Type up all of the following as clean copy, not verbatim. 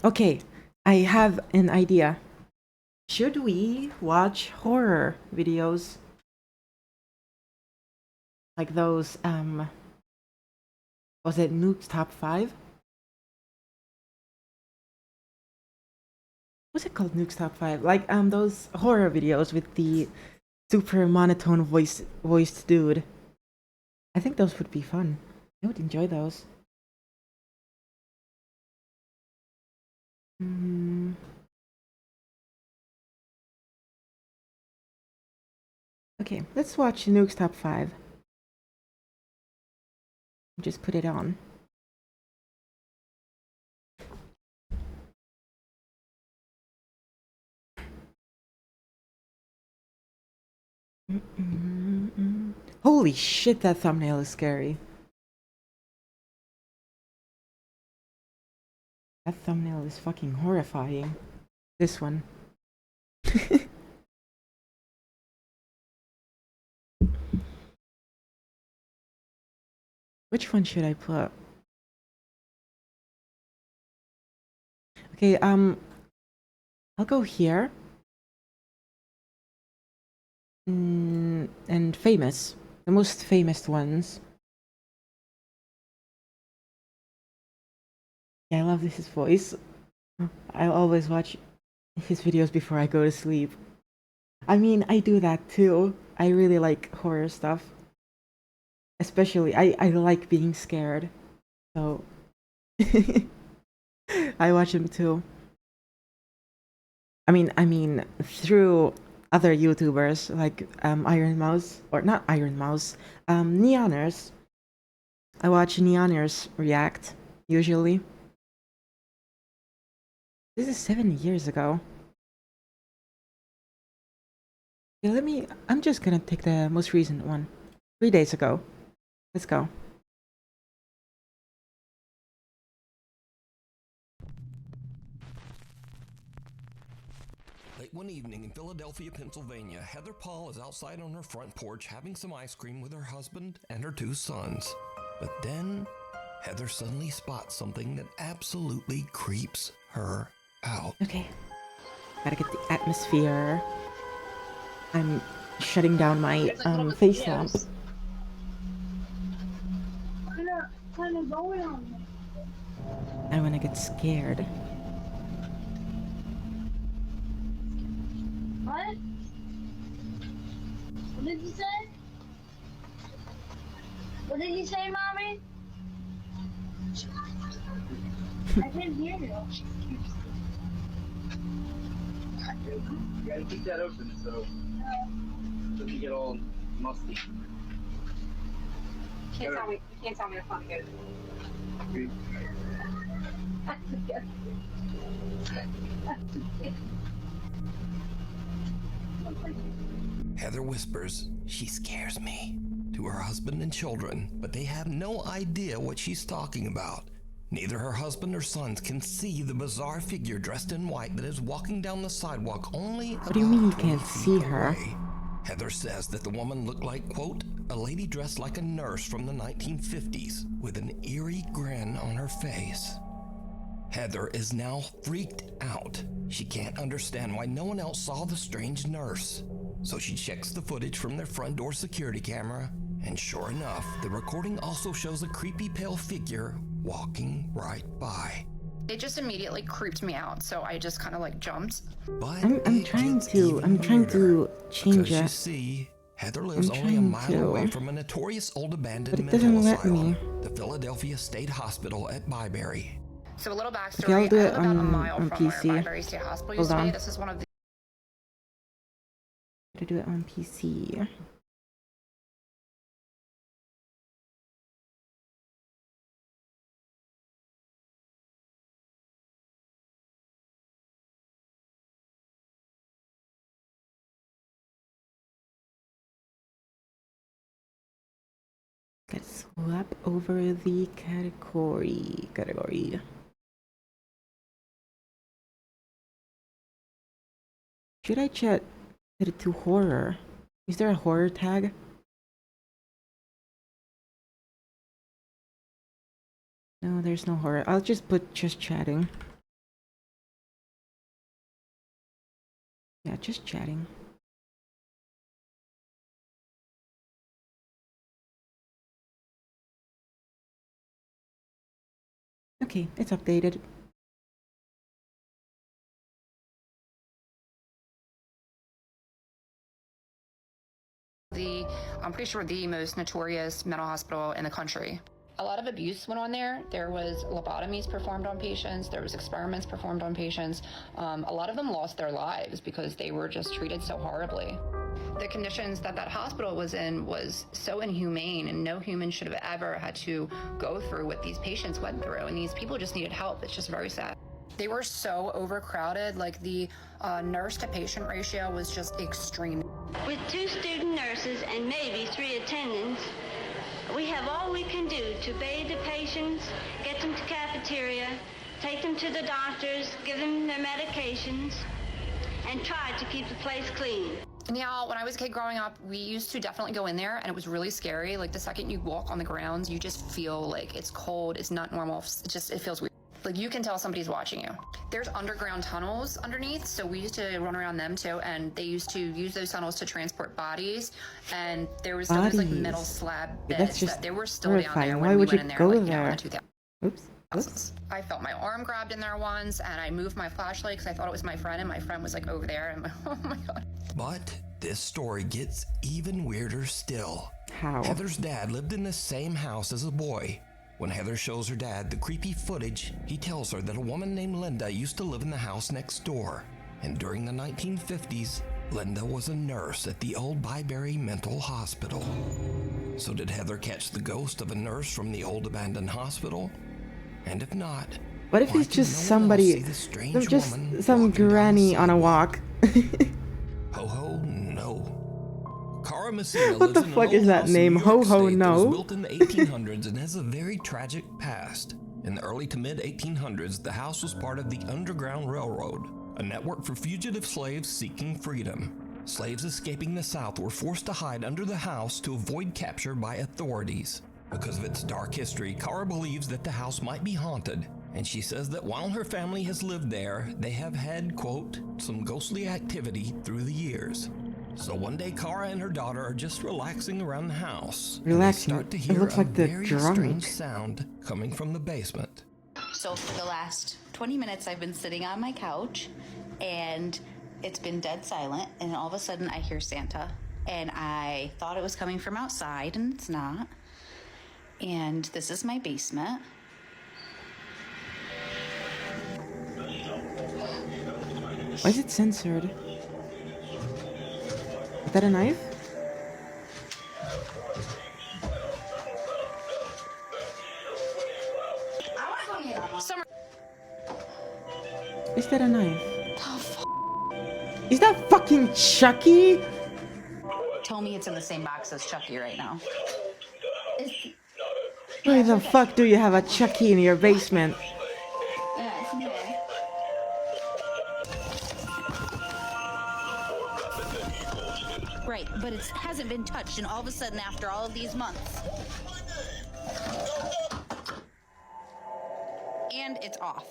Okay, I have an idea. Should we watch horror videos? Like those, was it Nuke's Top 5? What's it called, Nuke's Top 5? Like, those horror videos with the super monotone voiced dude. I think those would be fun. I would enjoy those. Mm. Okay, let's watch Nuke's Top 5. Just put it on. Holy shit, that thumbnail is scary. That thumbnail is fucking horrifying. This one. Which one should I put? Okay, I'll go here. And famous. The most famous ones. Yeah, I love his voice. I always watch his videos before I go to sleep. I mean, I do that too. I really like horror stuff. Especially, I like being scared. So, I watch him too. I mean, through other YouTubers like Iron Mouse, or not Iron Mouse, Neoners. I watch Neoners react usually. This is 7 years ago. Yeah, I'm just gonna take the most recent one. 3 days ago. Let's go. Late one evening in Philadelphia, Pennsylvania, Heather Paul is outside on her front porch having some ice cream with her husband and her 2 sons. But then, Heather suddenly spots something that absolutely creeps her out. Okay. Gotta get the atmosphere. I'm shutting down my face lamp. I wanna get scared. What? What did you say? What did you say, Mommy? I can't hear you. You gotta keep that open so it doesn't get all musty. You can't tell me to fucking go. Heather whispers, "She scares me," to her husband and children, but they have no idea what she's talking about. Neither her husband or sons can see the bizarre figure dressed in white that is walking down the sidewalk only What do you mean you can't 20 see feet her? away. Heather says that the woman looked like, quote, a lady dressed like a nurse from the 1950s with an eerie grin on her face. Heather is now freaked out. She can't understand why no one else saw the strange nurse. So she checks the footage from their front door security camera, and sure enough, the recording also shows a creepy pale figure walking right by. It just immediately creeped me out, so I just kind of like jumped. But I'm trying to change because you it. see, Heather lives I'm only a trying mile to. away from an notorious old abandoned But it mental doesn't let asylum, me. the Philadelphia State Hospital at Byberry. So a little backstory, Okay, I'll do I it live about a on mile from PC. where Byberry State Hospital Hold used to on. be. This is one of the To do it on PC. Let's swap over the category. Should I set it to horror? Is there a horror tag? No, there's no horror. I'll just put just chatting. Yeah, just chatting. Okay, it's updated. I'm pretty sure the most notorious mental hospital in the country. A lot of abuse went on there. There was lobotomies performed on patients. There was experiments performed on patients. A lot of them lost their lives because they were just treated so horribly. The conditions that hospital was in was so inhumane, and no human should have ever had to go through what these patients went through. And these people just needed help. It's just very sad. They were so overcrowded. Like the nurse to patient ratio was just extreme. With 2 student nurses and maybe 3 attendants, we have all we can do to bathe the patients, get them to cafeteria, take them to the doctors, give them their medications, and try to keep the place clean. Yeah, when I was a kid growing up, we used to definitely go in there, and it was really scary. Like the second you walk on the grounds, you just feel like it's cold, it's not normal, it feels weird. Like you can tell somebody's watching you. There's underground tunnels underneath, so we used to run around them too, and they used to use those tunnels to transport bodies, and there was those like metal slab beds that they were still down there when we went in there, like, you know, in the 2000s. Oops. I felt my arm grabbed in there once, and I moved my flashlight because I thought it was my friend, and my friend was like over there, and I'm like, oh my god. But this story gets even weirder still. How? Heather's dad lived in the same house as a boy. When Heather shows her dad the creepy footage, he tells her that a woman named Linda used to live in the house next door. And during the 1950s, Linda was a nurse at the old Byberry Mental Hospital. So did Heather catch the ghost of a nurse from the old abandoned hospital? And if not, what if it's just somebody, just some granny on a walk? Ho ho no. Cara Messina What the lives in fuck an is old that house in name? New York Ho ho State that was no. built in the 1800s and has a very tragic past. In the early to mid 1800s, the house was part of the Underground Railroad, a network for fugitive slaves seeking freedom. Slaves escaping the South were forced to hide under the house to avoid capture by authorities. Because of its dark history, Cara believes that the house might be haunted, and she says that while her family has lived there, they have had, quote, some ghostly activity through the years. So one day, Cara and her daughter are just relaxing around the house. Relaxing? And they start to It hear looks a like they're very drunk. strange sound coming from the basement. So for the last 20 minutes, I've been sitting on my couch, and it's been dead silent, and all of a sudden I hear Santa, and I thought it was coming from outside, and it's not. And this is my basement. Why is it censored? Is that a knife? Summer. Is that a knife? Is that fucking Chucky? Tell me it's in the same box as Chucky right now. Why the fuck do you have a Chucky in your basement? Right, but it hasn't been touched, and all of a sudden, after all of these months, and it's off.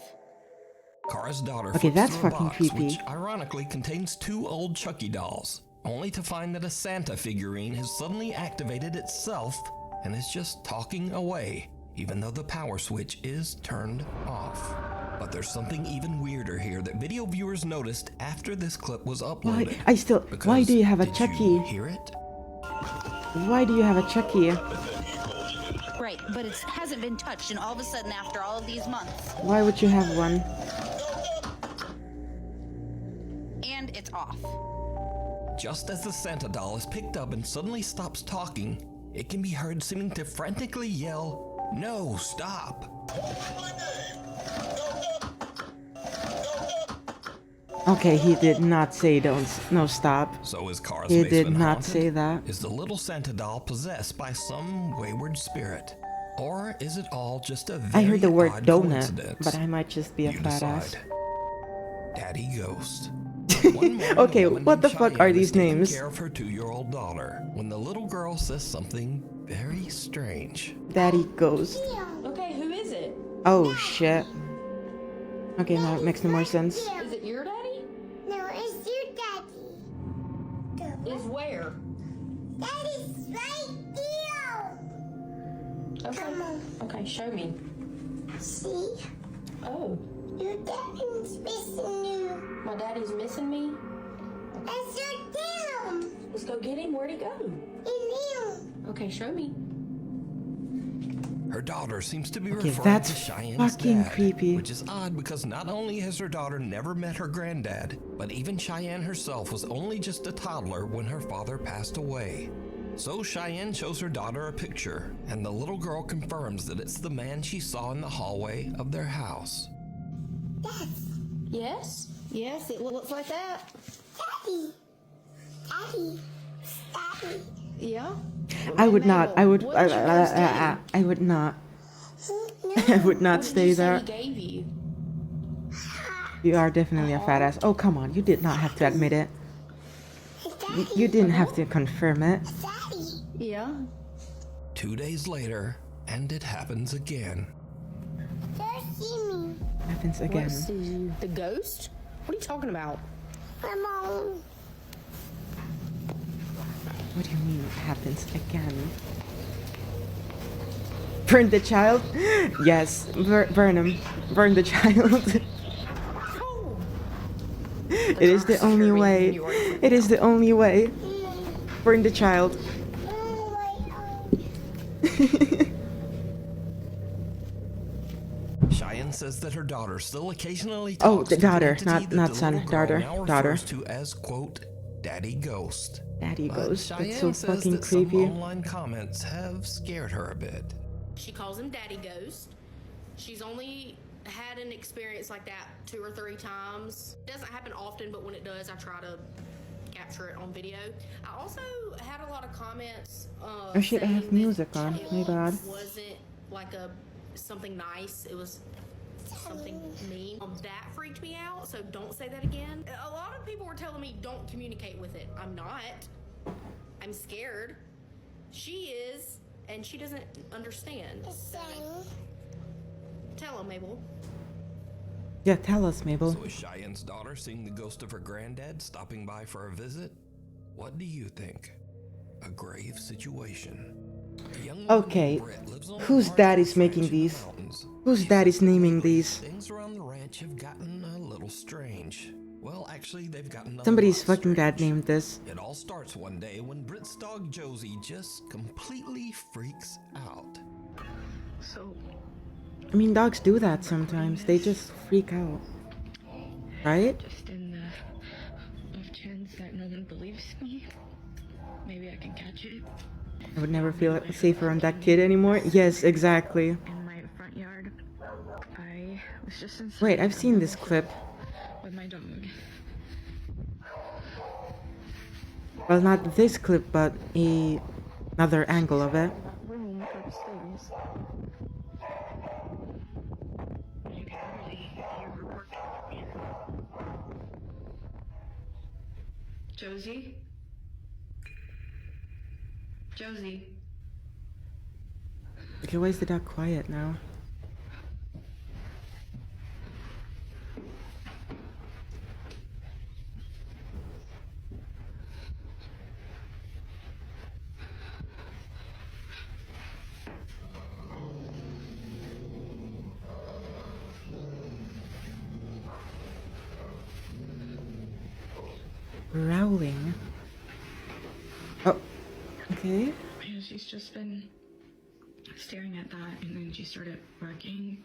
Cara's daughter Okay, flips that's through a fucking box, creepy. which ironically contains 2 old Chucky dolls, only to find that a Santa figurine has suddenly activated itself and is just talking away, even though the power switch is turned off. But there's something even weirder here that video viewers noticed after this clip was uploaded. Why do you have a did Chucky? you hear it? Why do you have a Chucky? Right, but it hasn't been touched, and all of a sudden, after all of these months, Why would you have one? and it's off. Just as the Santa doll is picked up and suddenly stops talking, it can be heard seeming to frantically yell, "No, stop!" Okay, he did not say no stop. So is Cara's He basement did not haunted? say that. Is the little Santa doll possessed by some wayward spirit? Or is it all just a very I heard the word odd donut, coincidence? but I might just be a You fat ass. decide. Daddy Ghost. Okay, what the fuck are these names? Care of her 2-year-old daughter when the little girl says something very strange. Daddy Ghost. Okay, who is it? Oh shit. Okay, now it makes no more sense. Is it your daddy? No, it's your daddy. Show me. See? Oh, Your daddy's missing you. my daddy's missing me? That's your dad. Let's go get him. Where'd he go? In you. Okay, show me. Her daughter seems to be Okay, referring that's to Cheyenne's fucking dad, creepy. which is odd because not only has her daughter never met her granddad, but even Cheyenne herself was only just a toddler when her father passed away. So Cheyenne shows her daughter a picture, and the little girl confirms that it's the man she saw in the hallway of their house. Yes? Yes, it looks like that. Daddy. Daddy. Daddy. Yeah? I would not. I would. What did you guys do? I would not. No. I would not What did stay you say there. he gave you? You are definitely a fat ass. Oh, come on. You did not have to admit it. You didn't have to confirm it. Daddy. Yeah. 2 days later, and it happens again. Just see me. Happens again. What sees you? The ghost? What are you talking about? My mom. What do you mean it happens again? Burn the child? Yes. Burn him. Burn the child. It is the only way. It is the only way. Burn the child. Cheyenne says that her daughter still occasionally Oh, talks the to daughter, entity not- that not the son, little girl daughter, now daughter. refers to as, quote, Daddy Ghost. Daddy But Ghost. That's Cheyenne so says fucking that some creepy. online comments have scared her a bit. She calls him Daddy Ghost. She's only had an experience like that 2 or 3 times. It doesn't happen often, but when it does, I try to capture it on video. I also had a lot of comments. Oh shit, I have saying music that on. it My bad. wasn't like something nice. It was something mean. That freaked me out. So don't say that again. A lot of people were telling me don't communicate with it. I'm not. I'm scared. She is, and she doesn't understand. So, tell him, Mabel. Yeah, tell us, Mabel. So is Cheyenne's daughter seeing the ghost of her granddad stopping by for a visit? What do you think? A grave situation. A young woman Okay, named Britt lives on a whose large dad is ranch making in the these? mountains. Whose She dad says is naming lately these? Things around the ranch have gotten a little strange. Well, actually, they've gotten a Somebody's lot fucking dad strange. named this. It all starts one day when Britt's dog Josie just completely freaks out. So, I mean, dogs do that sometimes. They just freak out. Right? Just in the off chance that no one believes me, maybe I can catch it I would never feel safer on that kid anymore. Yes, exactly. in my front yard. I was just inside Wait, I've seen this clip. with my dog. Well, not this clip, but another angle of it. Room upstairs. You can really hear her working. Josie? Josie? Okay, why is the dog quiet now? Growling. Oh, okay. Yeah, she's just been staring at that, and then she started barking,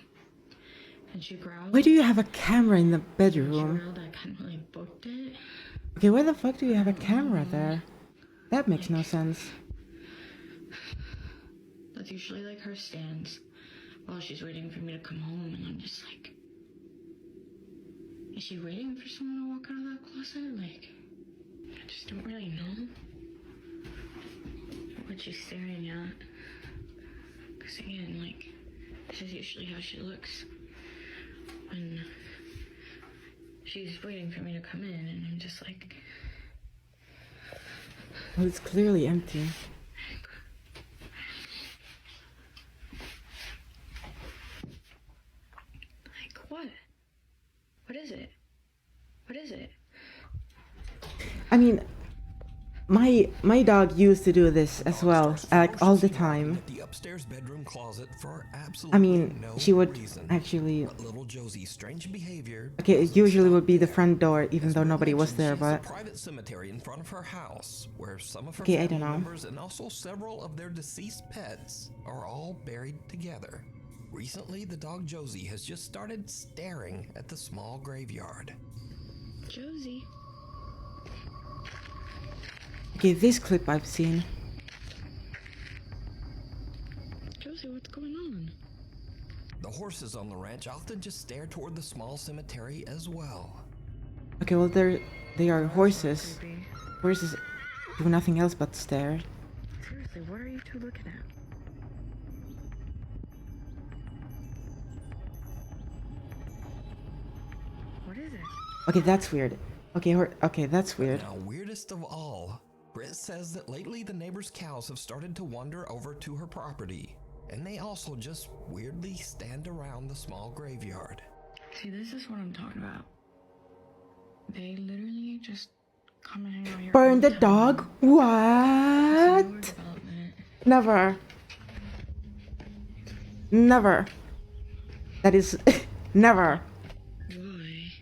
and she growled. Why do you have a camera in the She bedroom? growled, I kind of really booked it. Okay, why the fuck do you have a camera there? That makes no sense. That's usually like her stance while she's waiting for me to come home, and I'm just like, is she waiting for someone to walk out of that closet? Like, I just don't really know what she's staring at. Because again, like, this is usually how she looks when she's waiting for me to come in, and I'm just like, Well, it's clearly empty. like, what? What is it? What is it? I mean, My dog used to do this as well, like all the time. At the upstairs bedroom closet for I absolutely mean, no she would reason. actually. But little Josie's strange behavior. Okay, it doesn't usually stop would be the there. front door, even As though Britt nobody was mentioned, there. she has a But private cemetery in front of her house, where some of her okay, I family don't know. members and also several of their deceased pets are all buried together. Recently, the dog Josie has just started staring at the small graveyard. Josie. Okay, this clip I've seen. Josie, what's going on? The horses on the ranch often just stare toward the small cemetery as well. Okay, well they are horses. Creepy. Horses do nothing else but stare. Seriously, what are you two looking at? What is it? Okay, that's weird. Okay, okay, that's weird. Now, weirdest of all, Britt says that lately the neighbors' cows have started to wander over to her property, and they also just weirdly stand around the small graveyard. See, this is what I'm talking about. They literally just come and hang out here. Burn all the time. dog? It's lower What? development. Never. Never. That is never. Why?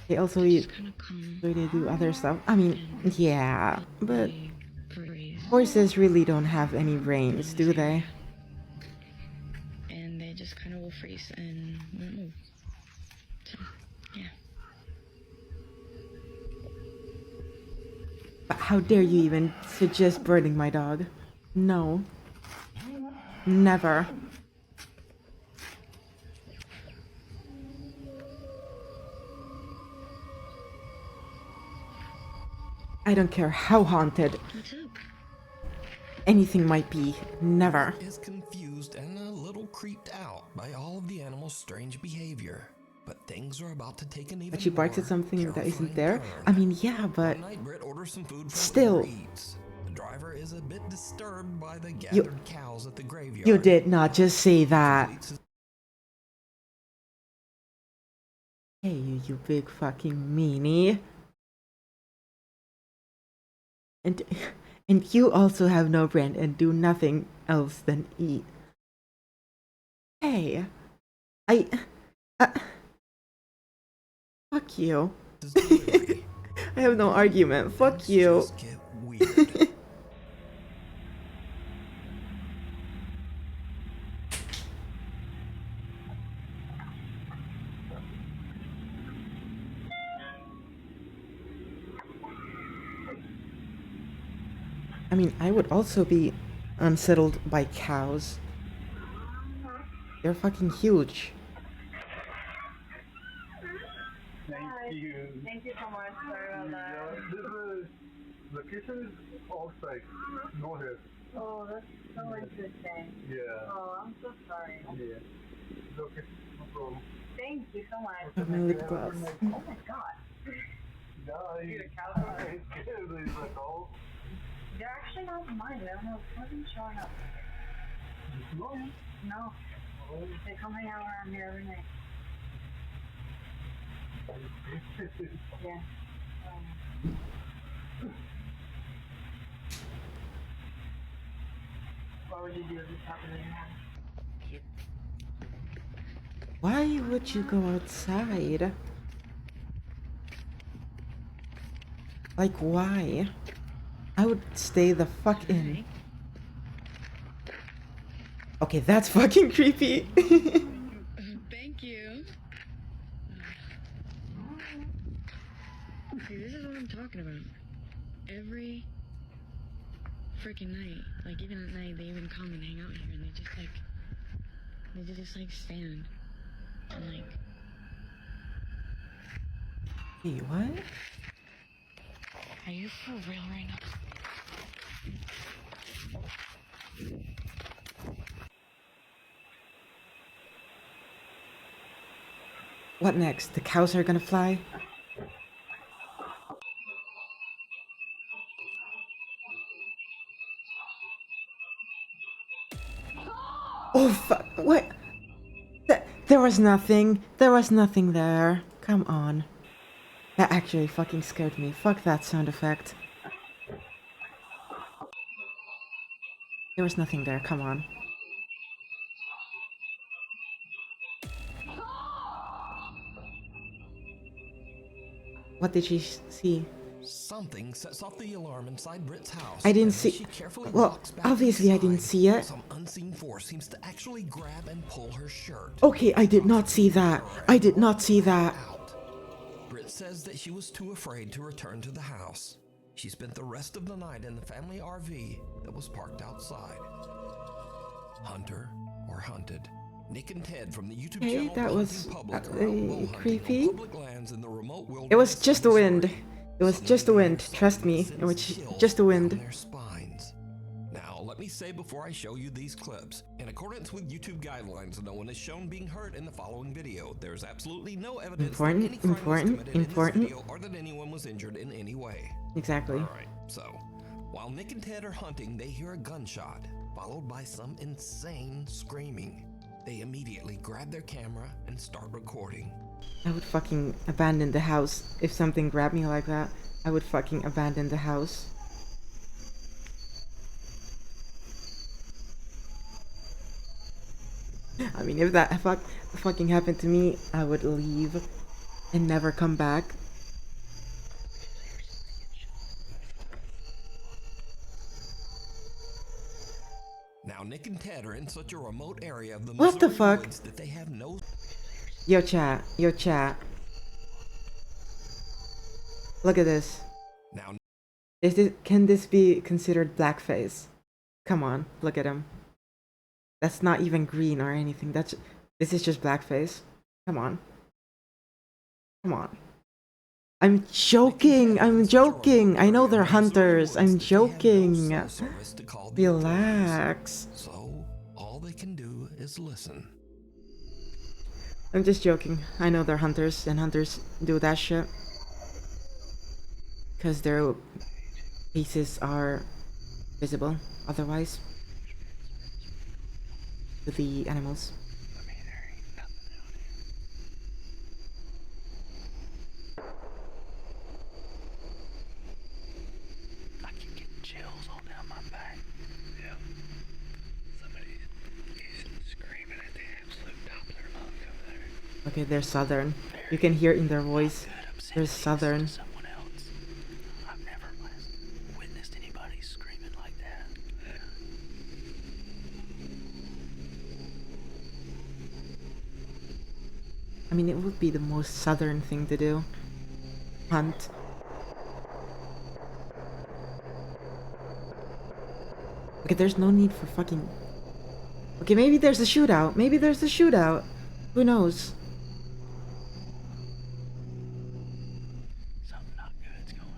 They also eat. Just kind of come. So they do other stuff. I mean, yeah, but They breathe. horses really don't have any brains, do they? And they just kind of will freeze and won't move. So, yeah. But how dare you even suggest burning my dog? No. Never. I don't care how haunted What's up? anything might be. Never. Is confused and a little creeped out by all of the animals' strange behavior. But things are about to take an even But she barks at more something that isn't terrifying there? turn. I mean, yeah, but One night, Britt orders some food from still. Uber Eats. The driver is a bit disturbed by the gathered cows at the graveyard. You did not just say that. Hey, you big fucking meanie. And you also have no brain and do nothing else than eat. Hey, fuck you. I have no argument. Fuck you. Just get weird. I mean, I would also be unsettled by cows. They're fucking huge. Thank you. Thank you so much. Sorry about that. The kitchen is all safe. Go ahead. Oh, that's so interesting. Yeah. Oh, I'm so sorry. Yeah. It's okay. No problem. Thank you so much. I have my lip gloss. Oh my god. Yeah, Dude, a cow. it's good. It's like all. They're actually not mine. I don't know. Nothing's showing up. No. They come hang out around here every night. Yeah. Why would you do this happening in your house? Why would you go outside? Like, why? I would stay the fuck in. Okay, that's fucking creepy. Thank you. See, this is what I'm talking about. Every freaking night, like even at night, they even come and hang out here, and they just like stand and like. Hey, what? Are you for real right now? What next? The cows are gonna fly? Oh fuck, what? There was nothing. There was nothing there. Come on. That actually fucking scared me. Fuck that sound effect. There was nothing there, come on. What did she see? Something sets off the alarm inside Britt's house. I didn't and as see. she carefully Well, walks back obviously I didn't inside, see it. Some unseen force seems to actually grab and pull her shirt. Okay, I did not see that. I did not see that. Britt says that she was too afraid to return to the house. She spent the rest of the night in the family RV that was parked outside. Hunter or hunted. Nick and Ted from the YouTube channel that was creepy. It was just the wind. It was just the wind. Trust me. It was just the wind. Now, let me say before I show you these clips, in accordance with YouTube guidelines, no one is shown being hurt in the following video. There is absolutely no evidence that any crime was committed in this video or that anyone was injured in any way. Exactly. Alright, so, while Nick and Ted are hunting, they hear a gunshot, followed by some insane screaming. They immediately grab their camera and start recording. I would fucking abandon the house. If something grabbed me like that, I would fucking abandon the house. I mean, if that fucking happened to me, I would leave and never come back. Now, Nick and Ted are in such a remote area of the What the Missouri fuck? woods that they have no... Yo chat, yo chat. Look at this. Now, Can this be considered blackface? Come on, look at him. That's not even green or anything. This is just blackface. Come on. Come on. I'm joking. I'm joking. I know they're hunters. I'm joking. Relax. So, all they can do is listen. I'm just joking. I know they're hunters, and hunters do that shit. Because their faces are visible otherwise to the animals. I keep getting chills all down my back. Yeah. Somebody's screaming at the absolute top of their lungs over there. Okay, they're southern. You can hear in their voice. They're southern. Someone else. I've never witnessed anybody screaming like that. I mean, it would be the most southern thing to do. Hunt. Okay, there's no need for fucking... Okay, maybe there's a shootout. Maybe there's a shootout. Who knows? Something not good's going on.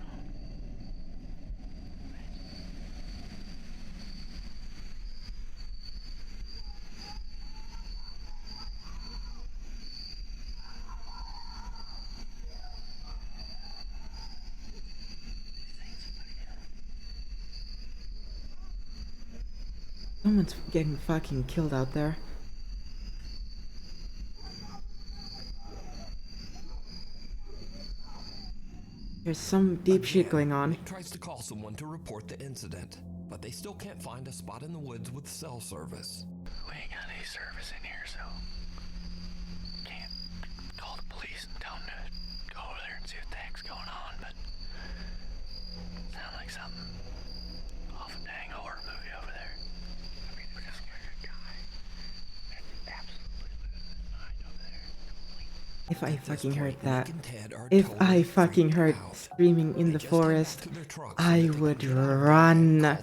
Someone's getting fucking killed out there. There's some deep shit going on. Nick tries to call someone to report the incident, but they still can't find a spot in the woods with cell service. We ain't got any service in here, so can't call the police and tell them to go over there and see what the heck's going on, but sound like something off a dang horror movie over there. I mean, we're just like a guy that's absolutely losing his mind over there. If I fucking heard that. If I fucking heard screaming in the forest, I would run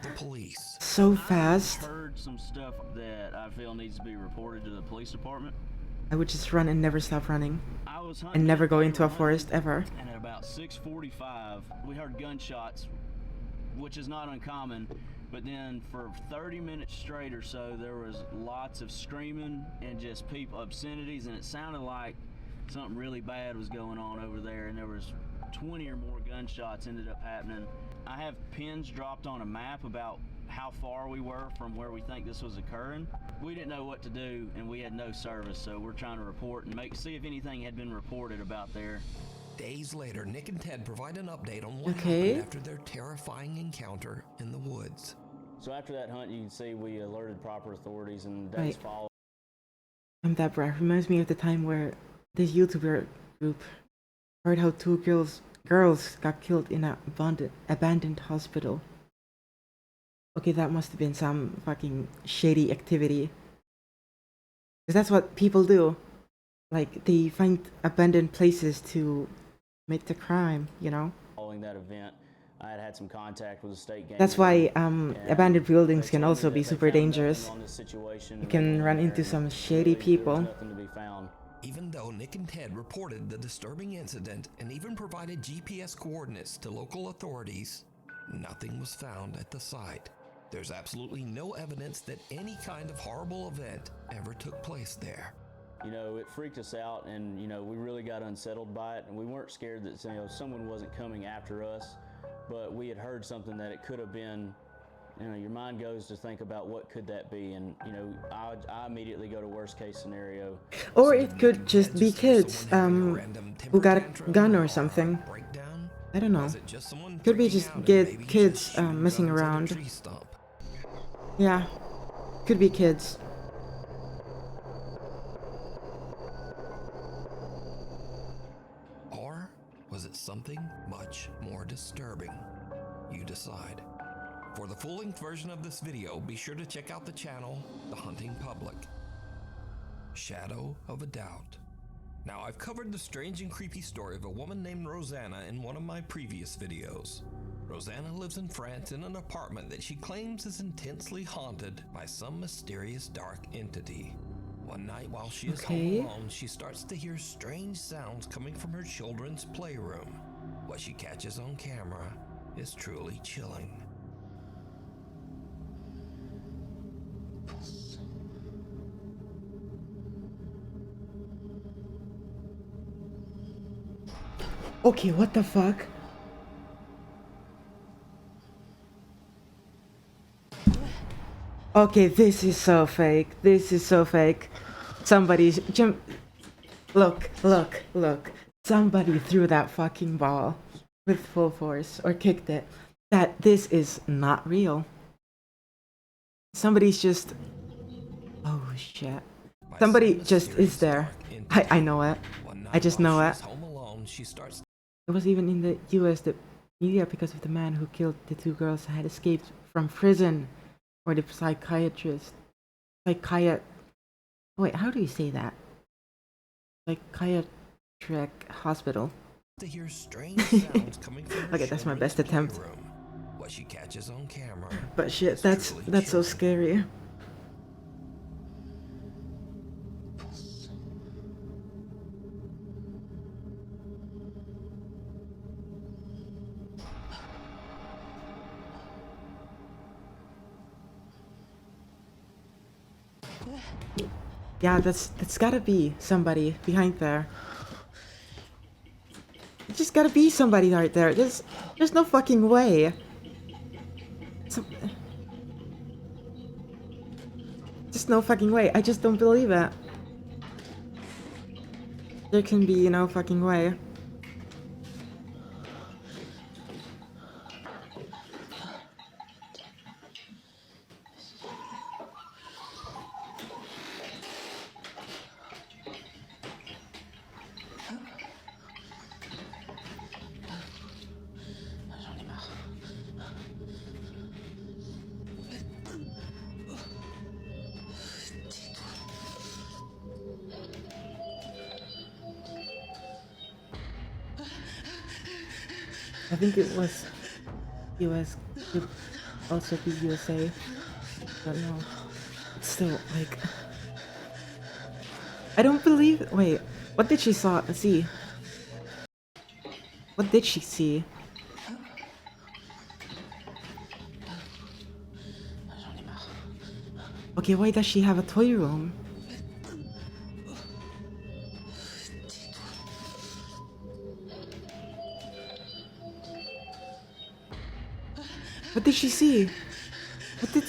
so fast. I've heard some stuff that I feel needs to be reported to the police department. I would just run and never stop running. I was hunting And never go we into a were forest hunting, ever. And at about 6:45, we heard gunshots, which is not uncommon. But then for 30 minutes straight or so, there was lots of screaming and just people obscenities, and it sounded like something really bad was going on over there, and there was 20 or more gunshots ended up happening. I have pins dropped on a map about how far we were from where we think this was occurring. We didn't know what to do, and we had no service, so we're trying to report and see if anything had been reported about there. Days later, Nick and Ted provide an update on what happened after their terrifying encounter in the woods. So after that hunt, you can see we alerted proper authorities, and days following. That reminds me of the time where this YouTuber group heard how two girls got killed in a abandoned hospital. Okay, that must have been some fucking shady activity. Because that's what people do. Like, they find abandoned places to make the crime, you know? Following that event, I had some contact with the state gang. That's why abandoned buildings can also be super dangerous. You can run into some shady people. Even though Nick and Ted reported the disturbing incident and even provided GPS coordinates to local authorities, nothing was found at the site. There's absolutely no evidence that any kind of horrible event ever took place there. You know, it freaked us out, and you know, we really got unsettled by it, and we weren't scared that, you know, someone wasn't coming after us, but we had heard something that it could have been. You know, your mind goes to think about what could that be, and you know, I immediately go to worst case scenario. Or it could just be kids who got a gun or something. I don't know. Could be just kids messing around. Yeah, could be kids. Or was it something much more disturbing? You decide. For the full-length version of this video, be sure to check out the channel, The Hunting Public. Shadow of a Doubt. Now, I've covered the strange and creepy story of a woman named Rosanna in one of my previous videos. Rosanna lives in France in an apartment that she claims is intensely haunted by some mysterious dark entity. One night while she is home alone, she starts to hear strange sounds coming from her children's playroom. What she catches on camera is truly chilling. Okay, what the fuck? Okay, this is so fake. This is so fake. Somebody's look. Somebody threw that fucking ball with full force or kicked it. This is not real. Somebody's just... Oh shit. Somebody just is there. I know it. I just know it. It was even in the US, the media, because of the man who killed the two girls had escaped from prison. Or the psychiatrist. Wait, how do you say that? Psychiatric hospital. To hear strange sounds coming from her okay, that's my best attempt. What she catches on camera. But shit, that's so scary. Yeah, that's gotta be somebody behind there. It's just gotta be somebody right there. There's no fucking way. Just no fucking way. I just don't believe it. There can be no fucking way. I think it was US, could also be USA. I don't know. It's still like, I don't believe. Wait, what did she see? What did she see? Okay, why does she have a toy room? What did she see? What did...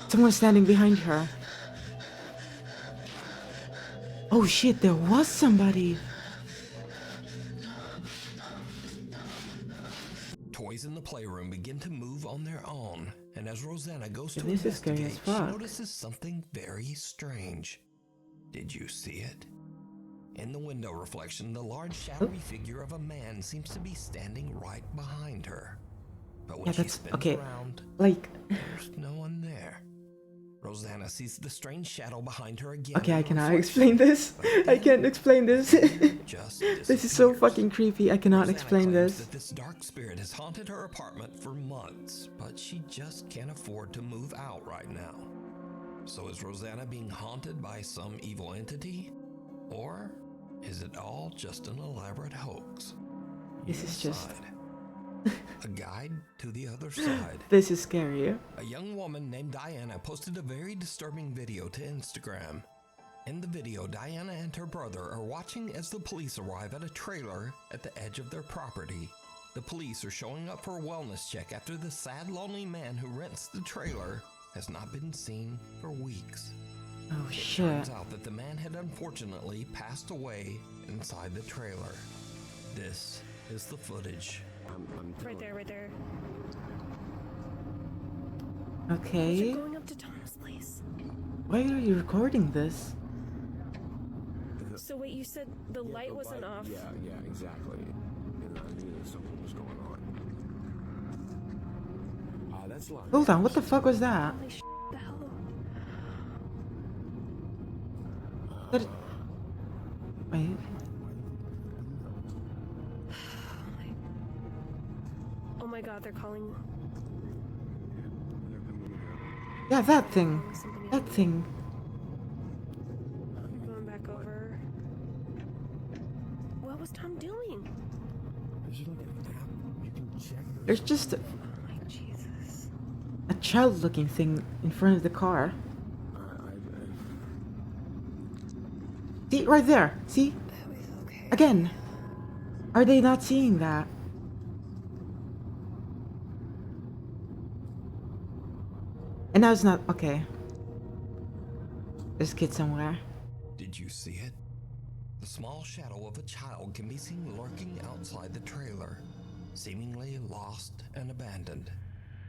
Someone standing behind her. Oh shit, there was somebody. and as Rosanna goes to This is scary as investigate, she fuck. notices something very strange. Did you see it? In the window reflection, the large shadowy figure of a man seems to be standing right behind her. But when Yeah, she that's spins okay. around, Like, there's no one there. Rosanna sees the strange shadow behind her again. okay, I in the cannot reflection, explain this. but I then can't explain this. just This is so disappears. fucking creepy. I cannot Rosanna explain claims this. that this dark spirit has haunted her apartment for months, but she just can't afford to move out right now. So is Rosanna being haunted by some evil entity? Or is it all just an elaborate hoax? This is just... A guide to the other side. This is scary. A young woman named Diana posted a very disturbing video to Instagram. In the video, Diana and her brother are watching as the police arrive at a trailer at the edge of their property. The police are showing up for a wellness check after the sad, lonely man who rents the trailer has not been seen for weeks. Oh It shit. turns out that the man had unfortunately passed away inside the trailer. This is the footage. Right there, right there. Okay. You're going up to Tom's place. Why are you recording this? So wait, you said the light wasn't off. Yeah, exactly. And I knew that something was going on. That's locked. Hold on, what the fuck was that? Holy shit, the hell? That... Wait. Oh my god, they're calling. Yeah, that thing. That thing. I'm going back over. What was Tom doing? There's just a, Oh my Jesus. a child-looking thing in front of the car. See, right there. See? Okay. Again. Are they not seeing that? And now it's not... Okay. There's a kid somewhere. Did you see it? The small shadow of a child can be seen lurking outside the trailer, seemingly lost and abandoned.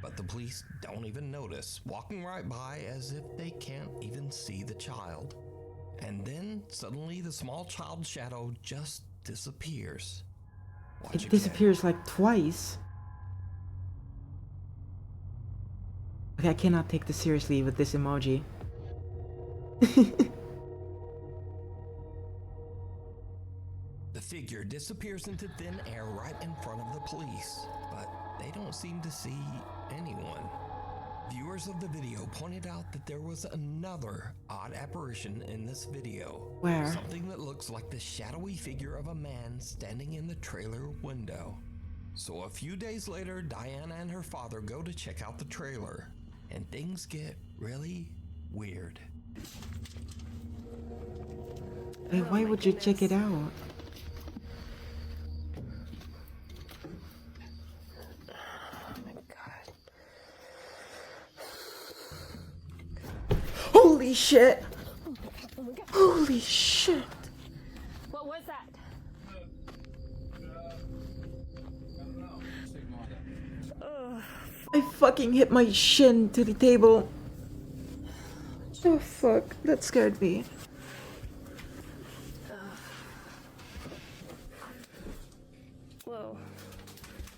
But the police don't even notice, walking right by as if they can't even see the child. And then, suddenly, the small child's shadow just disappears. Watch It again. disappears like twice. Okay, I cannot take this seriously with this emoji. The figure disappears into thin air right in front of the police, but they don't seem to see anyone. Viewers of the video pointed out that there was another odd apparition in this video. Where? Something that looks like the shadowy figure of a man standing in the trailer window. So a few days later, Diana and her father go to check out the trailer, and things get really weird. Hey, why would you check it out? Holy shit! Oh my god. Holy shit! What was that? Ugh. I fucking hit my shin to the table. Oh fuck, that scared me. Whoa.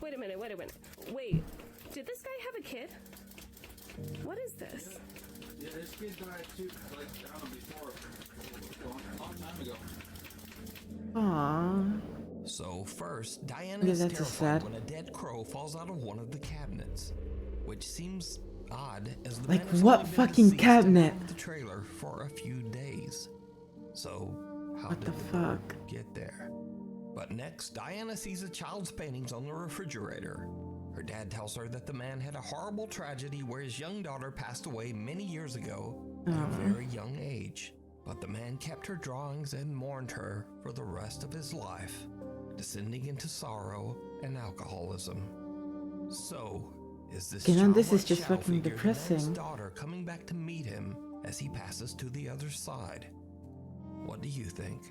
Wait a minute, wait a minute. Wait, did this guy have a kid? What is this? Yeah, this kid died too, like, I don't know, before. A long time ago. Aww. So first, Diana Yeah, is that's terrified sad. when a dead crow falls out of one of the cabinets, which seems odd as the Like, man has what only been fucking deceased and cabinet? out of the trailer for a few days. So how What did the bird fuck? get there? But next, Diana sees a child's paintings on the refrigerator. Her dad tells her that the man had a horrible tragedy where his young daughter passed away many years ago at a very young age. But the man kept her drawings and mourned her for the rest of his life, descending into sorrow and alcoholism. So, is this Okay, now this childlike is just shadow fucking figure the man's depressing. daughter coming back to meet him as he passes to the other side? What do you think?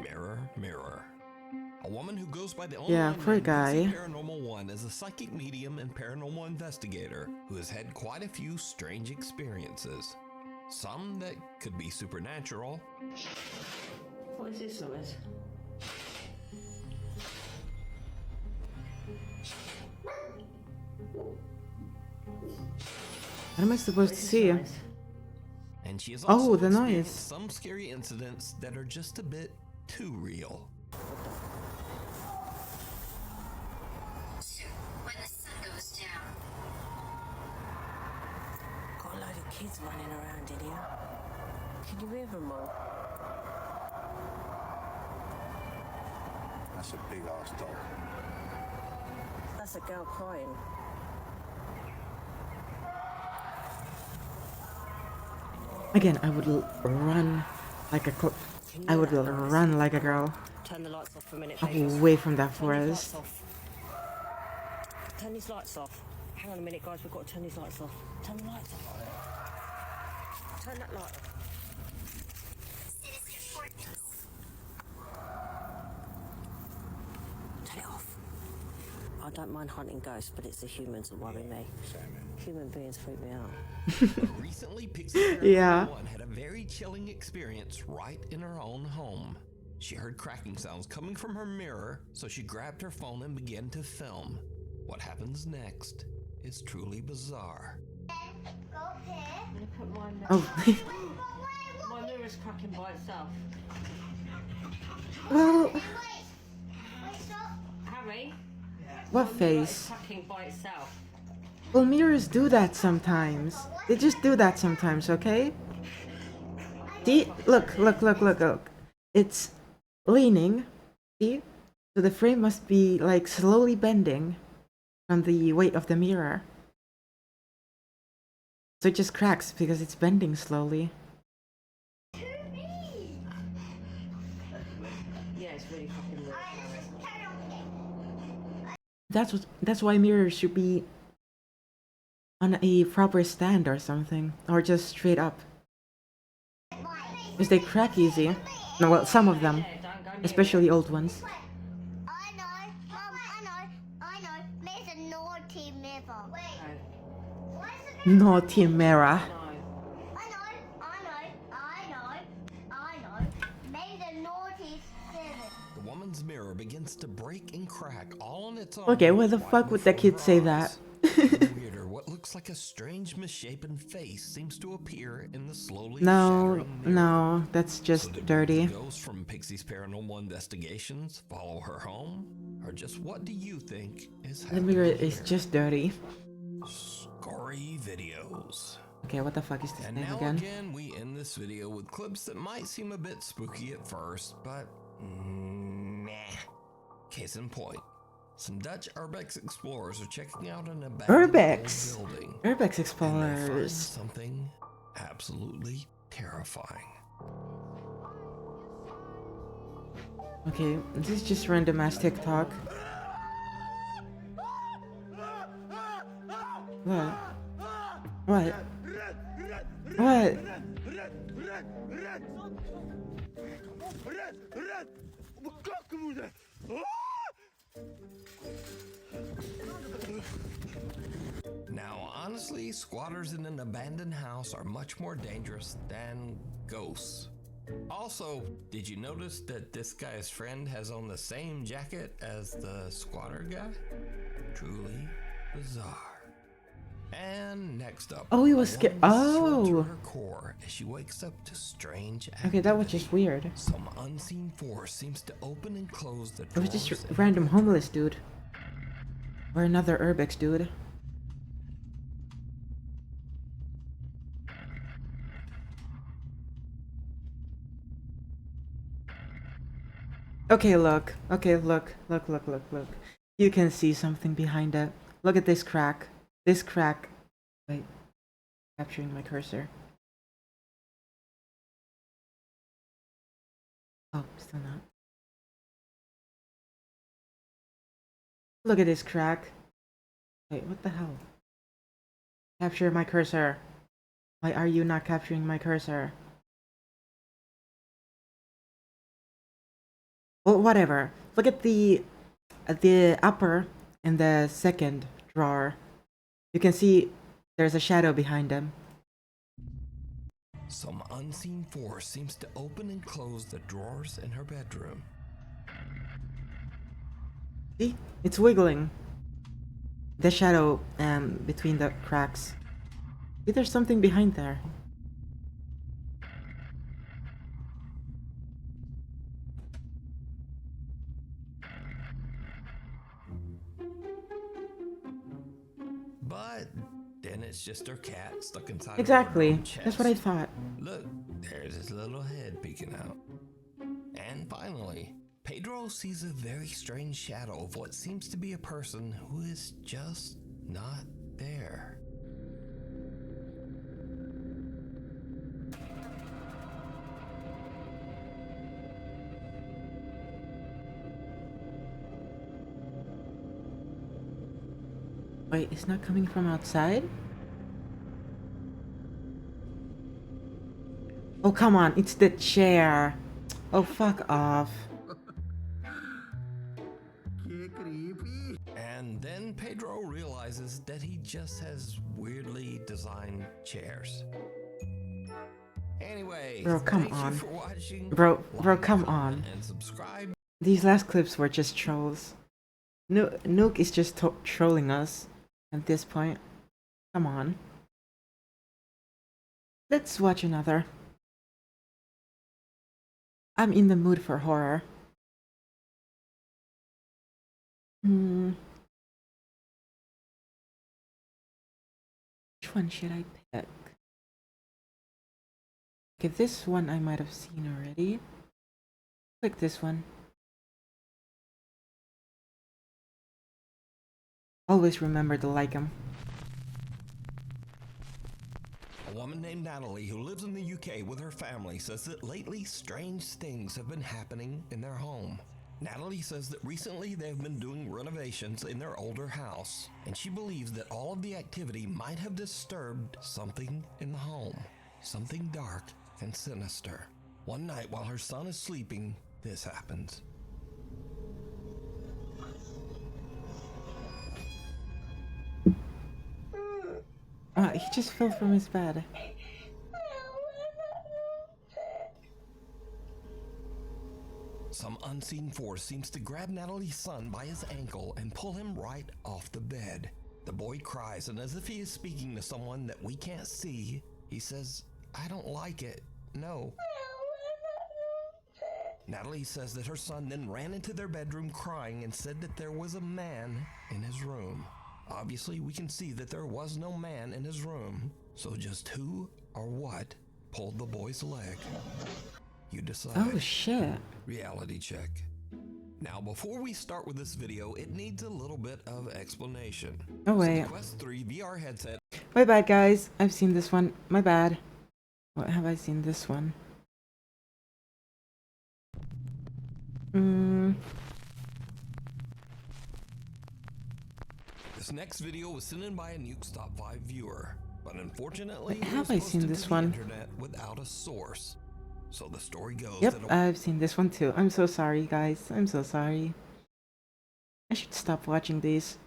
Mirror, mirror, A woman who goes by the Yeah, online poor name Pixie guy. Paranormal One is a psychic medium and paranormal investigator who has had quite a few strange experiences. Some that could be supernatural. What is this noise? What am I supposed to see? And she has Oh, also the experienced noise. some scary incidents that are just a bit too real. When the sun goes down. Got a load of kids running around in here. Can you hear them all? That's a big ass dog. That's a girl crying. Again, I would run like a I would run like a girl Turn the lights off for a minute, baby. away from that Turn these lights forest. off. Turn these lights off. Hang on a minute, guys. We've got to turn these lights off. Turn the lights off. Turn that light off. Turn it off. I don't mind hunting ghosts, but it's the humans that worry me. Human beings freak me out. Recently, Pixie Paranormal Yeah. One had a very chilling experience right in her own home. She heard cracking sounds coming from her mirror, so she grabbed her phone and began to film. What happens next is truly bizarre. I'm gonna put my mirror. Oh. My mirror's cracking by itself. Well, Harry. what My mirror is face? cracking by itself. Well, mirrors do that sometimes. They just do that sometimes, okay? See? Look. It's leaning. See? So the frame must be like slowly bending from the weight of the mirror. So it just cracks because it's bending slowly. Yeah, it's really fucking weird. That's why mirrors should be on a proper stand or something, or just straight up. Because they crack easy. No, well, some of them, especially old ones. I know, Mum, I know. There's a naughty mirror. Wait. Naughty mirror. I know. There's a naughty spirit. The woman's mirror begins to break and crack all on its own. Okay, why the right fuck would the before kid her say eyes. that? Even weirder, what looks like a strange misshapen face seems to appear in the slowly No, shattering mirror. no, that's just So did dirty. the ghost from Pixie's Paranormal Investigations follow her home? Or just what do you think is The happening mirror here? is just dirty. Gory videos. Okay, what the fuck is this And name now again? again, we end this video with clips that might seem a bit spooky at first, but nah. Case in point, some Dutch urbex explorers are checking out an abandoned Urbex! old building. Urbex And they find explorers. something absolutely terrifying. Okay, this is just random ass TikTok. What? What? What? Now, honestly, squatters in an abandoned house are much more dangerous than ghosts. Also, did you notice that this guy's friend has on the same jacket as the squatter guy? Truly bizarre. And next up, Oh, he was a scared. woman is chilled to Oh! her core as she wakes up to strange Okay, that was just weird. Some unseen force seems to open and close the It was drawers just and random homeless dude. Or another Urbex dude. Okay, look. Okay, look. Look. You can see something behind it. Look at this crack. This crack. Wait. Capturing my cursor. Oh, still not. Look at this crack. Wait, what the hell? Capture my cursor. Why are you not capturing my cursor? Well, whatever. Look at the upper and the second drawer. You can see there's a shadow behind them. Some unseen force seems to open and close the drawers in her bedroom. See? It's wiggling. The shadow between the cracks. See, there's something behind there. But then it's just her cat stuck inside Exactly. her chest. That's what I thought. Look, there's his little head peeking out. And finally, Pedro sees a very strange shadow of what seems to be a person who is just not there. Wait, it's not coming from outside? Oh, come on, it's the chair. Oh, fuck off. And then Pedro realizes that he just has weirdly designed chairs. Anyway, Bro, come thank on. you for watching. Bro, Like, come comment, on. and subscribe. These last clips were just trolls. Nuke is just trolling us at this point. Come on. Let's watch another. I'm in the mood for horror. Which one should I pick? Okay, this one I might have seen already. Click this one. Always remember to like them. A woman named Natalie who lives in the UK with her family says that lately strange things have been happening in their home. Natalie says that recently they've been doing renovations in their older house, and she believes that all of the activity might have disturbed something in the home. Something dark and sinister. One night while her son is sleeping, this happens. He just fell from his bed. Some unseen force seems to grab Natalie's son by his ankle and pull him right off the bed. The boy cries, and as if he is speaking to someone that we can't see, he says, "I don't like it. No." Natalie says that her son then ran into their bedroom crying and said that there was a man in his room. Obviously, we can see that there was no man in his room, so just who or what pulled the boy's leg? You decide. Oh shit. Reality check. Now, before we start with this video, it needs a little bit of explanation. Oh So wait. the Quest 3 VR headset. My bad, guys. I've seen this one. My bad. What have I seen this one? This next video was sent in by a Nuke's Top 5 viewer, but unfortunately, Wait, it have was I seen posted this to the one? internet without a source. So the story goes Yep, that I've seen this one too. I'm so sorry, guys. I'm so sorry. I should stop watching these.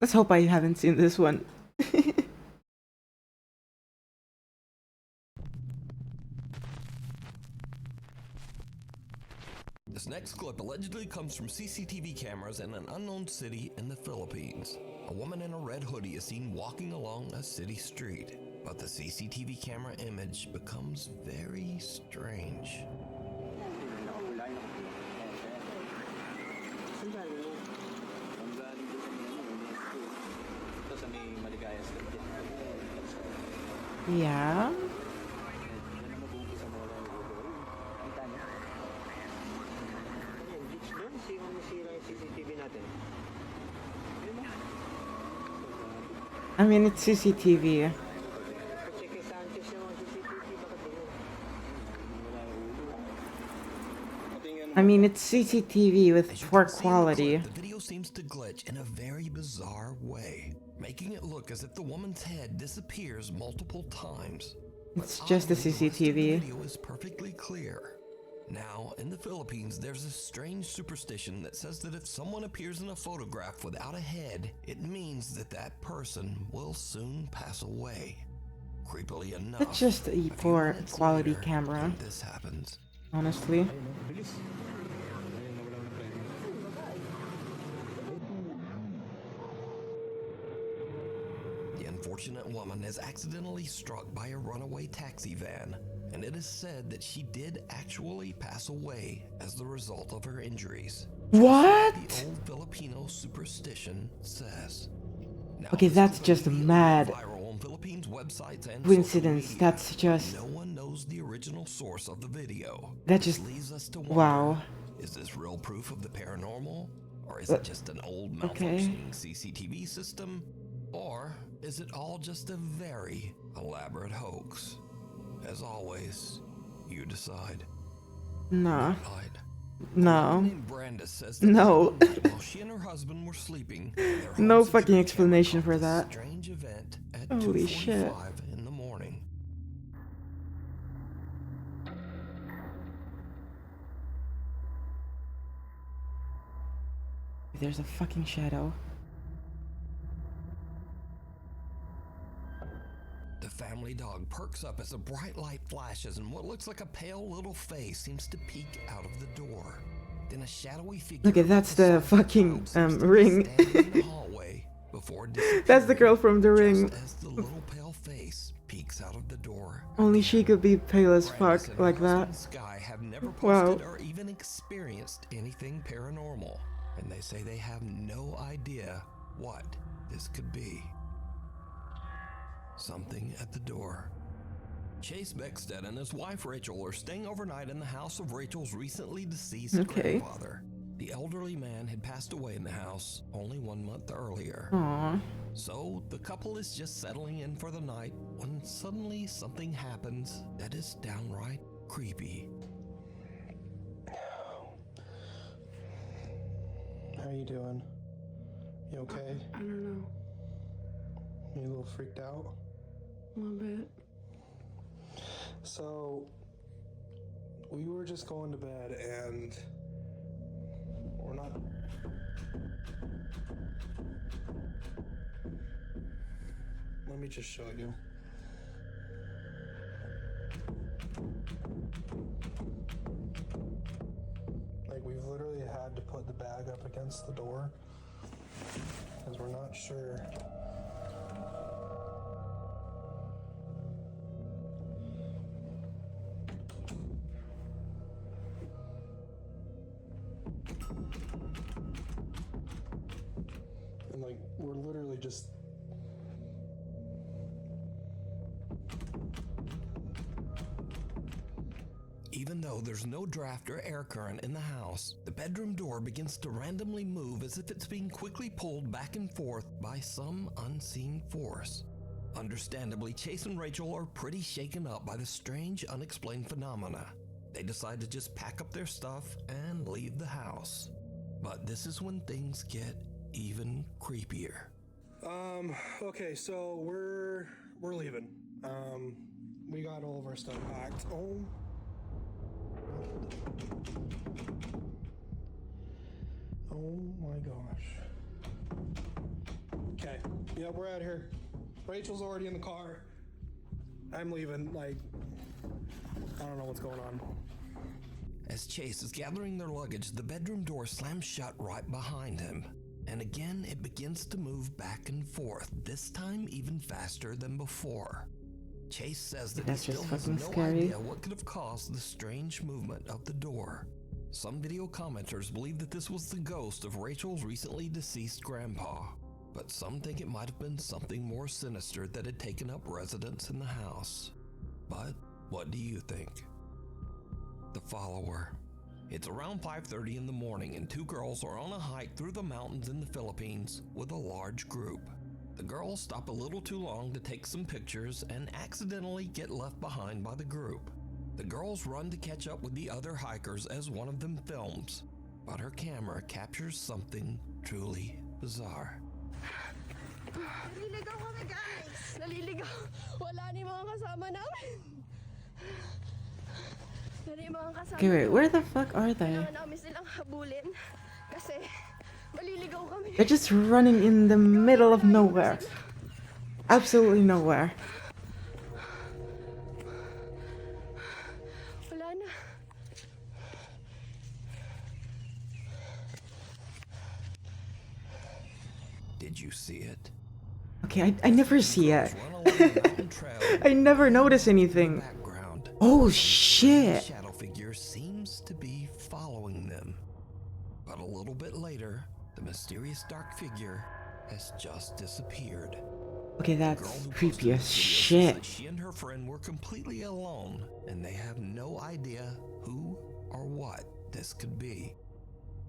Let's hope I haven't seen this one. This next clip allegedly comes from CCTV cameras in an unknown city in the Philippines. A woman in a red hoodie is seen walking along a city street, but the CCTV camera image becomes very strange. Yeah. I mean, it's CCTV. I mean, it's CCTV with poor quality. The video seems to glitch in a very bizarre way, making it look as if the woman's head disappears multiple times. It's just the Oddly, rest of the CCTV. video is perfectly clear. Now, in the Philippines, there's a strange superstition that says that if someone appears in a photograph without a head, it means that that person will soon pass away. Creepily enough, That's just a poor quality camera. this happens. Honestly. The unfortunate woman is accidentally struck by a runaway taxi van, and it is said that she did actually pass away as the result of her injuries. What? The old Filipino superstition says. Now, Okay, this that's clip just immediately mad went viral on Philippines websites and coincidence. social media. That's just. No one knows the original source of the video. That This just. leaves us to wonder, Wow. is this real proof of the paranormal? Or is it just an old malfunctioning CCTV system? Or is it all just a very elaborate hoax? As always, you decide. Nah. Lied. No. Brenda says that No. while she and her husband were sleeping, their No home fucking security explanation camera for caught that. this strange event at Holy shit. 2:45 in the morning. There's a fucking shadow. The family dog perks up as a bright light flashes and what looks like a pale little face seems to peek out of the door. Then a shadowy figure. Okay, that's the fucking ring. Before That's the girl from the ring. just as the little pale face peeks out of the door. Only she could be pale as Brandis fuck and her like husband that. Sky have never Wow. posted or even experienced anything paranormal, and they say they have no idea what this could be. Something at the door. Chase Beckstead and his wife Rachel are staying overnight in the house of Rachel's recently deceased grandfather. The elderly man had passed away in the house only 1 month earlier. Aww. So the couple is just settling in for the night when suddenly something happens that is downright creepy. How you doing? You okay? I don't know. You a little freaked out? A little bit. So, we were just going to bed and we're not... Let me just show you. Like, we've literally had to put the bag up against the door because we're not sure. And like, we're literally just... Even though there's no draft or air current in the house, the bedroom door begins to randomly move as if it's being quickly pulled back and forth by some unseen force. Understandably, Chase and Rachel are pretty shaken up by the strange, unexplained phenomena. They decide to just pack up their stuff and leave the house. But this is when things get even creepier. Okay, so we're leaving. We got all of our stuff packed. Oh my gosh. Okay, yeah, we're out here. Rachel's already in the car. I'm leaving, like, I don't know what's going on. As Chase is gathering their luggage, the bedroom door slams shut right behind him. And again, it begins to move back and forth, this time even faster than before. Chase says that he That's just still has fucking no scary. idea what could have caused the strange movement of the door. Some video commenters believe that this was the ghost of Rachel's recently deceased grandpa, but some think it might have been something more sinister that had taken up residence in the house. But what do you think? The follower. It's around 5:30 in the morning and two girls are on a hike through the mountains in the Philippines with a large group. The girls stop a little too long to take some pictures and accidentally get left behind by the group. The girls run to catch up with the other hikers as one of them films, but her camera captures something truly bizarre. We need to go home, guys. Naliligaw. Wala ni mga kasama namin. Wala ni mga kasama. Okay, wait, where the fuck are they? Kailangan namin silang habulin kasi maliligaw kami. They're just running in the middle of nowhere. Absolutely nowhere. Wala na. Did you see it? Okay, I never see it. I never notice anything. Oh shit! The shadow figure seems to be following them. But a little bit later, the mysterious dark figure has just disappeared. Okay, that's creepy as shit. She and her friend were completely alone, and they have no idea who or what this could be.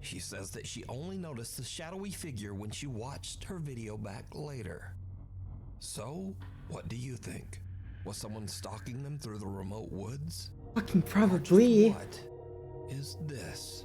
She says that she only noticed the shadowy figure when she watched her video back later. So, what do you think? Was someone stalking them through the remote woods? Fucking probably. What is this?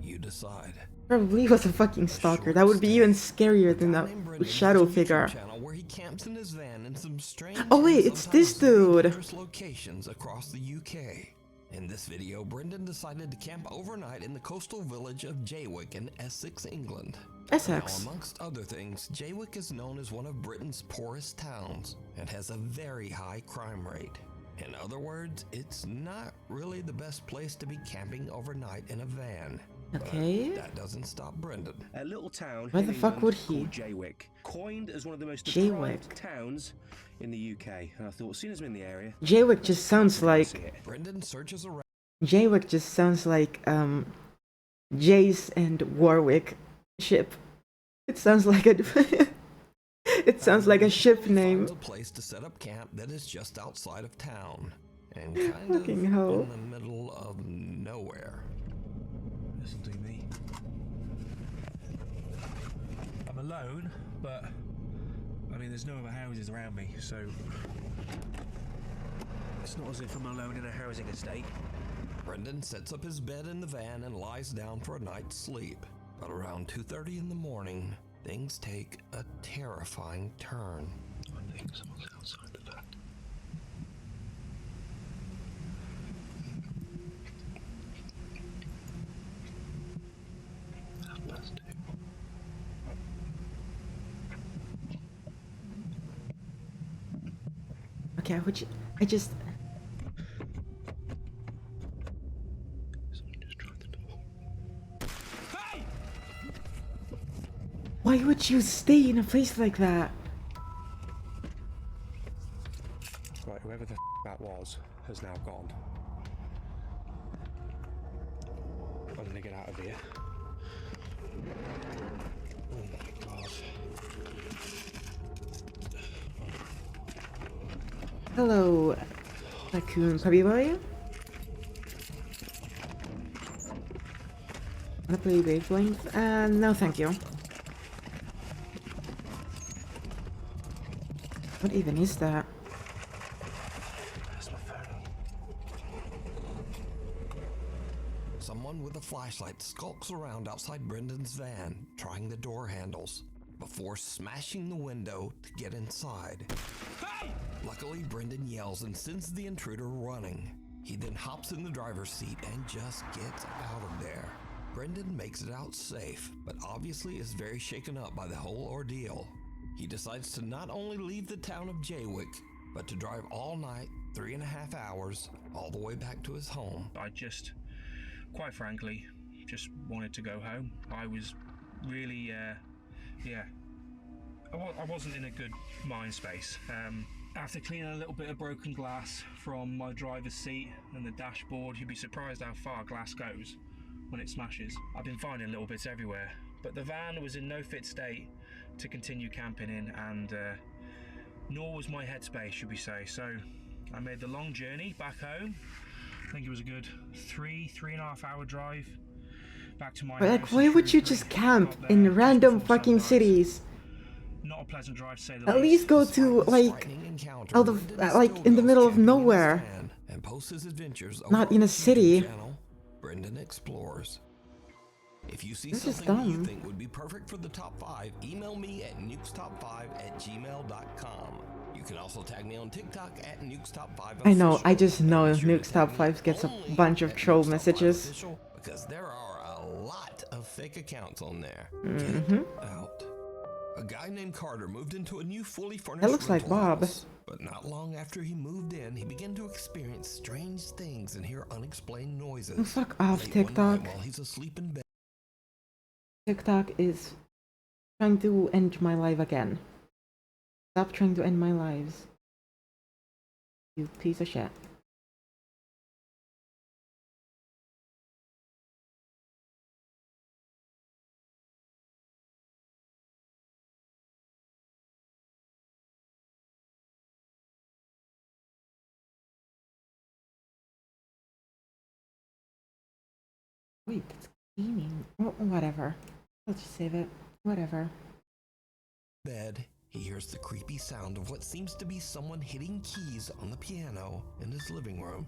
You decide. Probably was a fucking stalker. That would be even scarier than that shadow figure. Where he camps in his van in some strange Oh wait, it's this dude. locations across the UK. In this video, Brendan decided to camp overnight in the coastal village of Jaywick in Essex, England. Essex. Now, amongst other things, Jaywick is known as one of Britain's poorest towns and has a very high crime rate. In other words, it's not really the best place to be camping overnight in a van. Okay. But that doesn't stop Brendan. A little town. Where the fuck would he? Jaywick, coined as one of the most Jaywick. deprived towns in the UK. And I thought, as soon as I'm in the area, Jaywick just sounds like. Brendan searches around. Jaywick just sounds like Jace and Warwick ship. It sounds like a. It sounds like a ship name. Finds a place to set up camp that is just outside of town and kind of Fucking hell. in the middle of nowhere. Listen to me. I'm alone, but I mean, there's no other houses around me, so it's not as if I'm alone in a housing estate. Brendan sets up his bed in the van and lies down for a night's sleep. But around 2:30 in the morning, things take a terrifying turn. I think someone's outside the van. Okay, I just. Why would you stay in a place like that? right, whoever the that was has now gone. I'm gonna get out of here. Oh my god. Hello, raccoon puppy boy. Wanna play Wavelength? No thank you. What even is that? Someone with a flashlight skulks around outside Brendan's van, trying the door handles, before smashing the window to get inside. Hey! Luckily, Brendan yells and sends the intruder running. He then hops in the driver's seat and just gets out of there. Brendan makes it out safe, but obviously is very shaken up by the whole ordeal. He decides to not only leave the town of Jaywick, but to drive all night, 3.5 hours, all the way back to his home. I just, quite frankly, just wanted to go home. I was really, I wasn't in a good mind space. After cleaning a little bit of broken glass from my driver's seat and the dashboard, you'd be surprised how far glass goes when it smashes. I've been finding little bits everywhere, but the van was in no fit state to continue camping in, and nor was my headspace, should we say. So I made the long journey back home. I think it was a good 3.5 hour drive back to my But like, house. why would you just camp in random fucking cities? Not a pleasant drive to say the At least. least go to like out of like in the middle of nowhere, and posts his adventures not in a city. Brendan explores. If you see This is something that you dumb. think would be perfect for the top 5, email me at nukestop5@gmail.com. You can also tag me on TikTok at nukestop5. I know, I just know Nuke's Top 5 gets a bunch of troll messages. Because there are a lot of fake accounts on there. Mm-hmm. Get out. A guy named Carter moved into a new fully furnished That looks like rental Bob. house. But not long after he moved in, he began to experience strange things and hear unexplained noises. Oh, fuck off, Late one TikTok. night while he's asleep in bed. TikTok is trying to end my life again. Stop trying to end my lives. You piece of shit. Wait, that's cleaning. Oh, whatever. Let's just save it. Whatever. Bed, he hears the creepy sound of what seems to be someone hitting keys on the piano in his living room.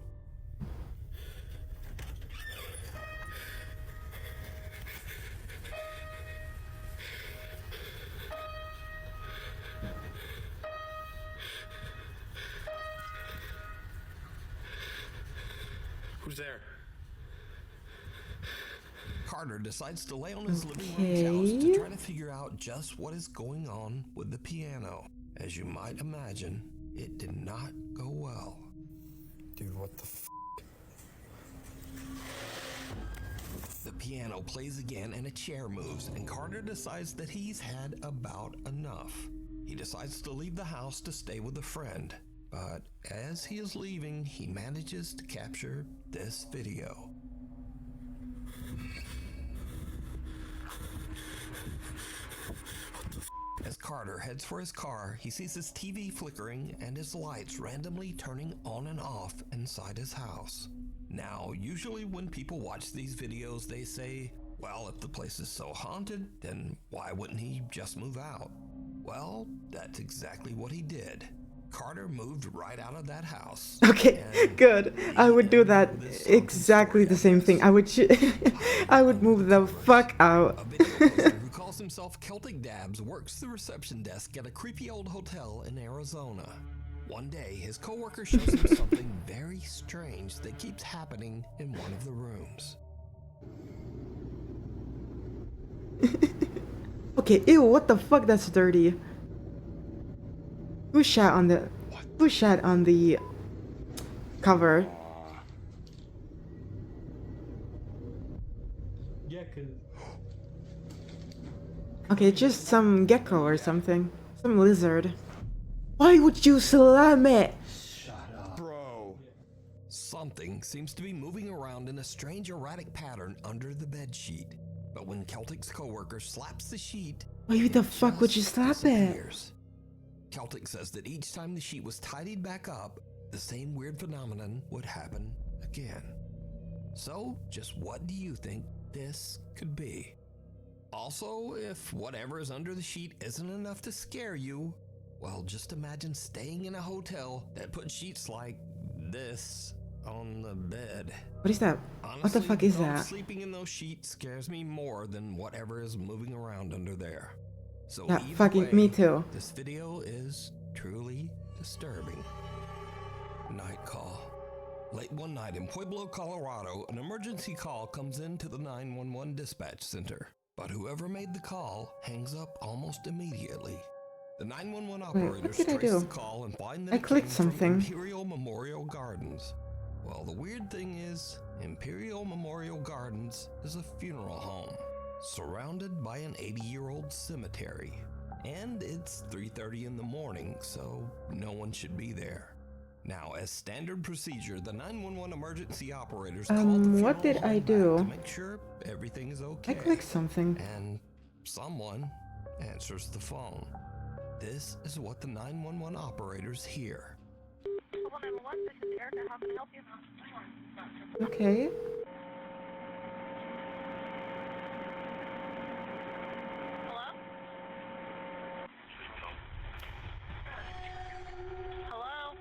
Who's there? Carter decides to lay on his living room couch to try to figure out just what is going on with the piano. As you might imagine, it did not go well. Dude, what the f? The piano plays again and a chair moves, and Carter decides that he's had about enough. He decides to leave the house to stay with a friend. But as he is leaving, he manages to capture this video. As Carter heads for his car, he sees his TV flickering and his lights randomly turning on and off inside his house. Now, usually when people watch these videos, they say, well, if the place is so haunted, then why wouldn't he just move out? Well, that's exactly what he did. Carter moved right out of that house. Okay, good. I would do that exactly the same thing. I would I would move the fuck out. A video poster who calls himself Celtic Dabs works the reception desk at a creepy old hotel in Arizona. One day, his coworker shows him something very strange that keeps happening in one of the rooms. Okay, ew, what the fuck? That's dirty. Who shat on the cover? Yeah, cause Okay, just some gecko or something. Some lizard. Why would you slam it? Bro. Something seems to be moving around in a strange erratic pattern under the bedsheet. But when Celtic's coworker slaps the sheet, Why the fuck would you slap it? Celtic says that each time the sheet was tidied back up, the same weird phenomenon would happen again. So, just what do you think this could be? Also, if whatever is under the sheet isn't enough to scare you, well, just imagine staying in a hotel that put sheets like this on the bed. What is that? Honestly, What the fuck is the thought of that? sleeping in those sheets scares me more than whatever is moving around under there. So Yeah, either fucking way, me too. This video is truly disturbing. Night call. Late one night in Pueblo, Colorado, an emergency call comes into the 911 dispatch center. But whoever made the call hangs up almost immediately. The 911 Wait, operators what did I trace do? the call and find that I it clicked came from something. Imperial Memorial Gardens. Well, the weird thing is, Imperial Memorial Gardens is a funeral home, surrounded by an 80-year-old cemetery. And it's 3:30 in the morning, so no one should be there. Now, as standard procedure, the 911 emergency operators call the funeral What did I home back do? to make sure everything is okay. I clicked something. And someone answers the phone. This is what the 911 operators hear. This is Erica. How can I help you? Okay. Hello? Hello?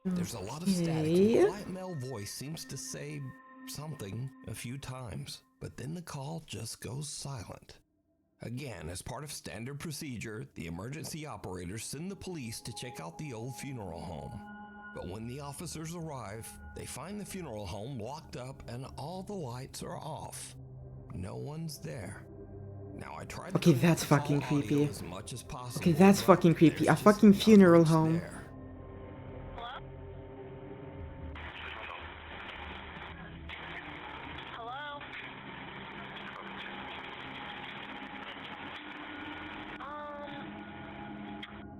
There's a lot of static, and the quiet male voice seems to say something a few times, but then the call just goes silent. Again, as part of standard procedure, the emergency operators send the police to check out the old funeral home. But when the officers arrive, they find the funeral home locked up and all the lights are off. No one's there. Now I tried to Okay, that's fucking control audio creepy. as much as possible, Okay, that's but fucking creepy. A fucking funeral home. there.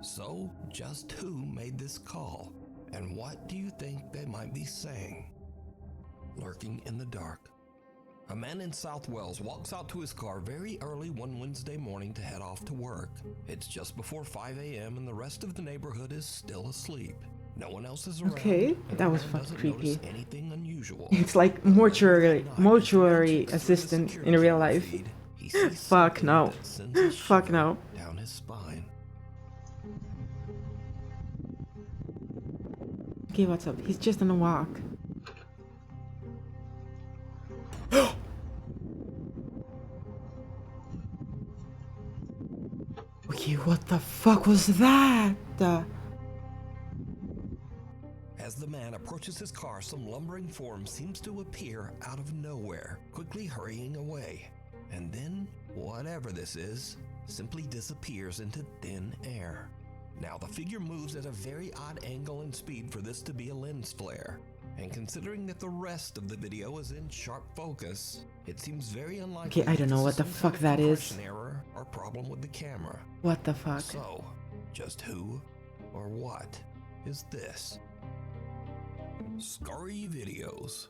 So, just who made this call? And what do you think they might be saying? Lurking in the dark. A man in South Wales walks out to his car very early one Wednesday morning to head off to work. It's just before 5 a.m. and the rest of the neighborhood is still asleep. No one else is around. Okay, and that the was man fucking doesn't creepy. notice anything unusual. It's like mortuary assistant in real life. Fuck no. Fuck no. Down his spine. Okay, what's up? He's just on a walk. Okay, what the fuck was that? As the man approaches his car, some lumbering form seems to appear out of nowhere, quickly hurrying away. And then, whatever this is, simply disappears into thin air. Now, the figure moves at a very odd angle and speed for this to be a lens flare. And considering that the rest of the video is in sharp focus, it seems very unlikely. Okay, I don't know what the fuck that is. An error or problem with the camera. What the fuck? So, just who or what is this? Scary videos.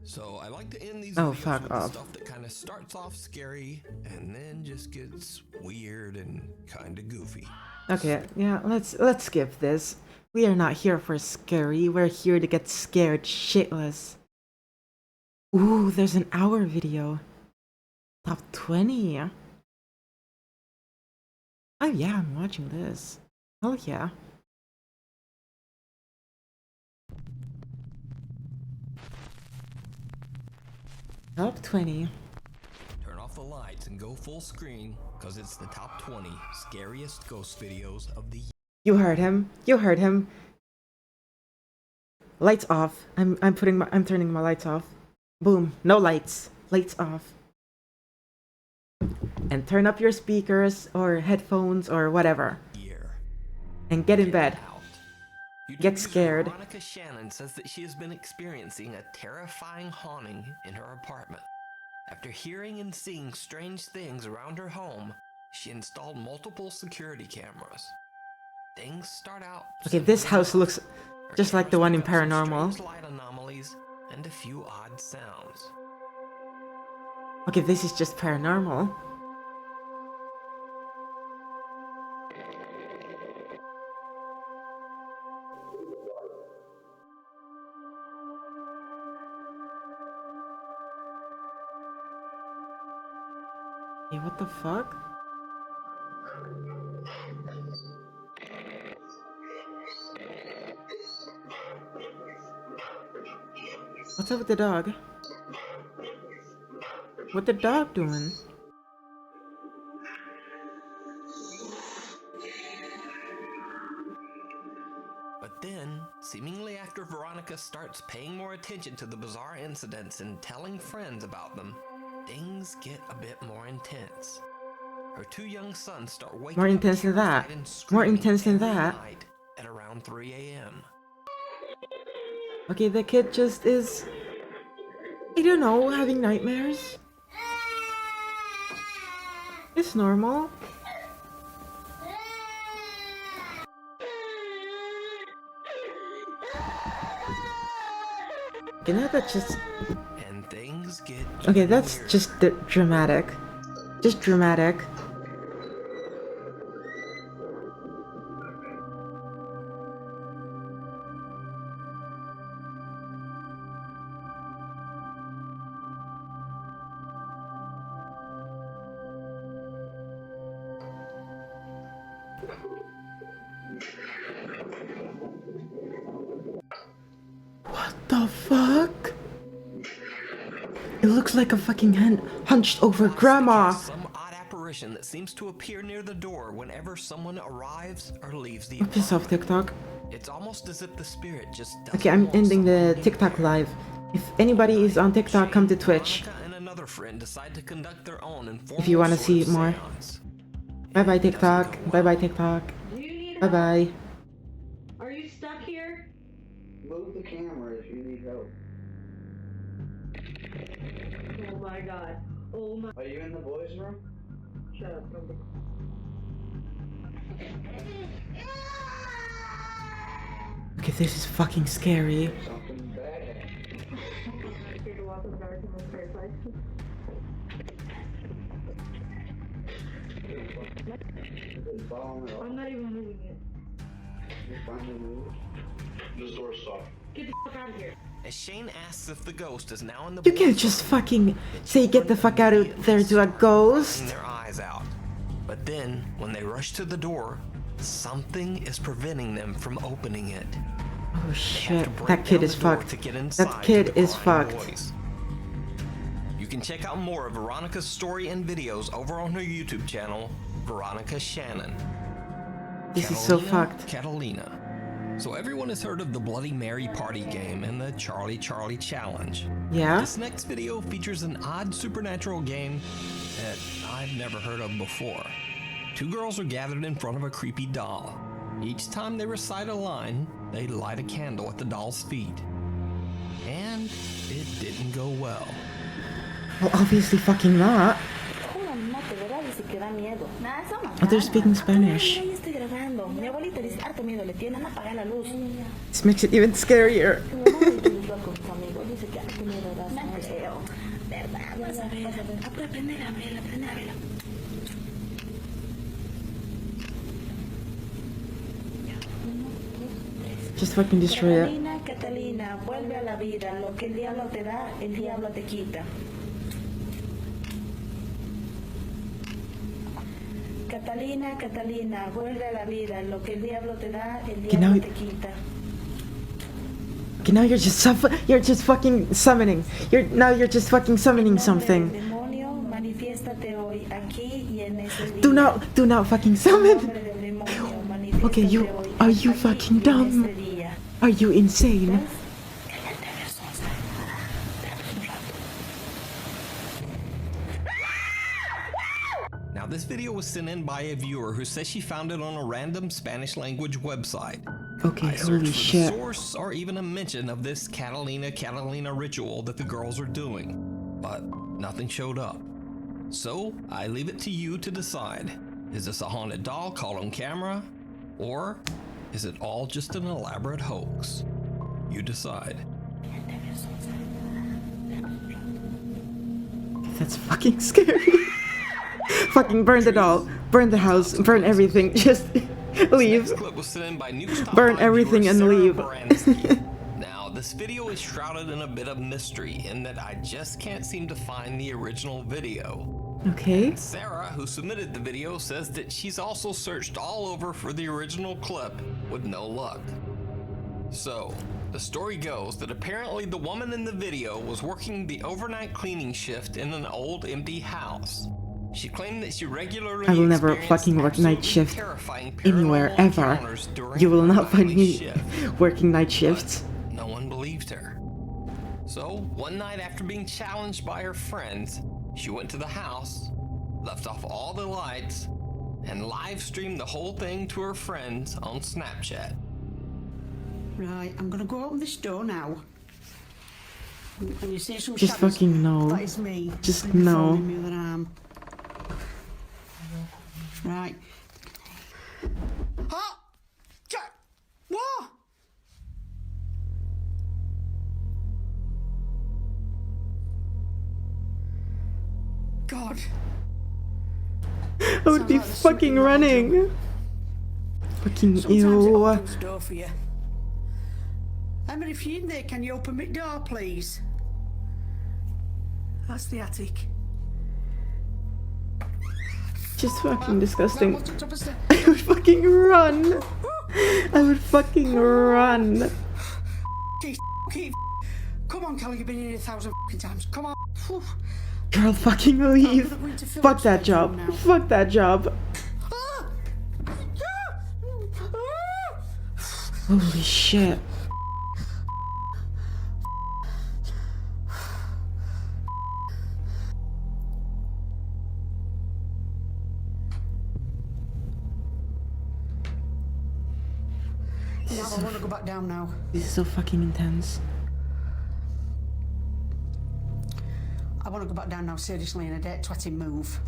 So I like to end these videos with the stuff that kind of starts off scary and then just gets weird and kind of goofy. Okay, yeah, let's skip this. We are not here for scary. We're here to get scared shitless. Ooh, there's an hour video. Top 20. Oh yeah, I'm watching this. Oh yeah. Top 20. Turn off the lights and go full screen, because it's the top 20 scariest ghost videos of the year. You heard him. You heard him. Lights off. I'm turning my lights off. Boom. No lights. Lights off. And turn up your speakers or headphones or whatever. And get in bed. Get scared. Veronica Shannon says that she has been experiencing a terrifying haunting in her apartment. After hearing and seeing strange things around her home, she installed multiple security cameras. Things start out. Okay, this house looks just like the one in Paranormal. Light anomalies and a few odd sounds. Okay, this is just Paranormal. Hey, what the fuck? What's up with the dog? What the dog doing? But then, seemingly after Veronica starts paying more attention to the bizarre incidents and telling friends about them, things get a bit more intense. Her two young sons start waking More up intense than that. terrified and More screaming intense than every that. night at around 3 a.m. Okay, the kid just is, I don't know, having nightmares. It's normal. Okay, now that's just... And things get Okay, that's just dramatic. Just dramatic. It looks like a fucking hunched over grandma. Some odd apparition that seems to appear near the door whenever someone arrives or leaves the Piss off, TikTok. It's almost as if the spirit just doesn't Okay, I'm want ending the someone TikTok live. If anybody is on TikTok, come to Twitch. and another friend decide to conduct their own informal If you want to sort see of more. seance. Bye bye TikTok. Bye bye TikTok. Bye bye. Are you stuck here? Move the camera if you need help. Oh my god. Oh my. Are you in the boys' room? Shut up. Okay, this is fucking scary. Something bad. I'm scared to walk in the dark in this first place. I'm not even moving it. You finally moved? This door's soft. Get the fuck out of here. As Shane asks if the ghost is now in the You can't just fucking say get the fuck out of there to a ghost. their eyes out. But then, when they rush to the door, something is preventing them from opening it. Oh shit, that kid is fucked. That kid is fucked. You can check out more of Veronica's story and videos over on her YouTube channel, Veronica Shannon. This is so fucked. Catalina. So everyone has heard of the Bloody Mary party game and the Charlie Charlie challenge. Yeah? This next video features an odd supernatural game that I've never heard of before. Two girls are gathered in front of a creepy doll. Each time they recite a line, they light a candle at the doll's feet. And it didn't go well. Well, obviously fucking not. Oh, they're speaking Spanish. This makes it even scarier. Just fucking destroy it. Catalina, vuelve a la vida. Lo que el diablo te da, el diablo te quita. Catalina, Catalina, vuelve a la vida. Lo que el diablo te da, el diablo te quita. Okay, now you're just fucking summoning. You're just fucking summoning something. Demonio, manifiéstate hoy aquí y en ese día. Do not fucking summon. Okay, are you fucking dumb? Are you insane? Now this video was sent in by a viewer who says she found it on a random Spanish language website. Okay, I searched holy for shit. the source or even a mention of this Catalina ritual that the girls are doing, but nothing showed up. So I leave it to you to decide. Is this a haunted doll caught on camera? Or is it all just an elaborate hoax? You decide. That's fucking scary. Fucking burn the doll, burn the house, burn everything. Just leave. This clip was sent in by Newstop Burn everything and leave. Now, this video is shrouded in a bit of mystery in that I just can't seem to find the original video. Okay. Sarah, who submitted the video, says that she's also searched all over for the original clip with no luck. So, the story goes that apparently the woman in the video was working the overnight cleaning shift in an old empty house. She claimed that she regularly I will never fucking work night shift anywhere ever. You will not find me working night shifts. No one believed her. So, one night after being challenged by her friends, she went to the house, left off all the lights, and live streamed the whole thing to her friends on Snapchat. Right, I'm gonna go open this door now. And you see some Just shadows? fucking no. That is me. Just With the no. phone in my other arm. Right. Ah! What? God. I would be fucking running. Fucking Sometimes it ew. opens the door for you. Emma, if you're in there, can you open my door, please? That's the attic. Just fucking disgusting. I would fucking run. I would fucking run. Keith, come on, Kelly, you've been in here 1,000 times. Come on. Girl, fucking leave. Fuck that job. Fuck that job. Holy shit. No, I want to go back down now. This is so fucking intense. I want to go back down now, seriously, in a dead twatting move.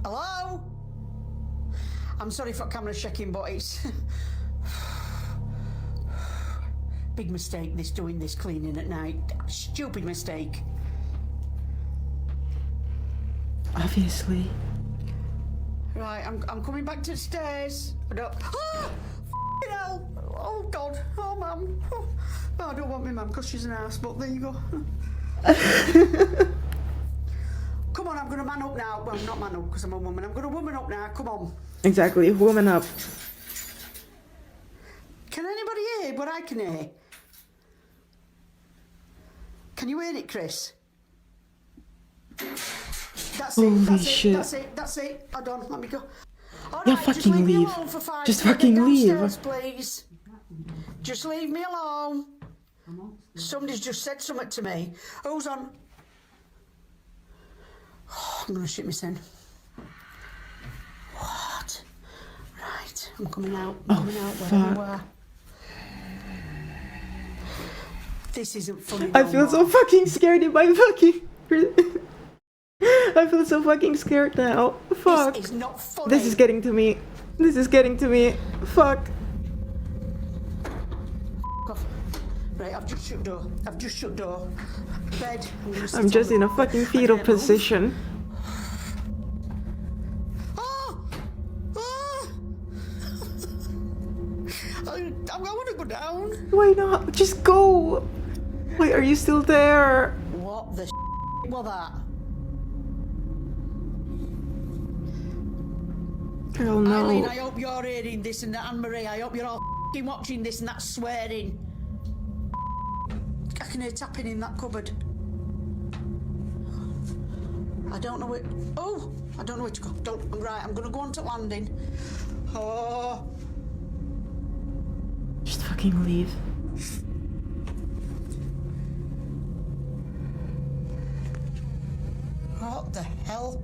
Hello? I'm sorry for camera shaking, but it's... Big mistake, doing this cleaning at night. Stupid mistake. Obviously. Right, I'm coming back to the stairs. I don't... Ah! F***ing hell! Oh, God. Oh, Mum. Oh, I don't want my mum because she's an ass, but there you go. Come on, I'm going to man up now. Well, not man up because I'm a woman. I'm going to woman up now. Come on. Exactly. Woman up. Can anybody hear what I can hear? Can you hear it, Chris? That's Holy it, that's shit. it, that's it, that's it. Hold on, let me go. All Yeah, right, fucking just leave me leave. alone for 5 Just minutes. fucking leave. Downstairs, please. Just leave me alone. Somebody's just said something to me. Who's on? Oh, I'm gonna shit myself. What? Right, I'm coming out. I'm coming out wherever you are. This isn't funny. I feel so fucking scared in my fucking... I feel so fucking scared now. Fuck. This is not funny. This is getting to me. This is getting to me. Fuck. Right, I've just shut door. I've just shut door. Bed. I'm just in a fucking fetal position. I want to go down. Why not? Just go. Wait, are you still there? What the was that? Girl, no. Eileen, I hope you're hearing this and that. Anne-Marie, I hope you're all watching this and that swearing. I can hear tapping in that cupboard. I don't know where... Oh! I don't know where to go. Right, I'm going to go on to landing. Oh... Just fucking leave. What the hell?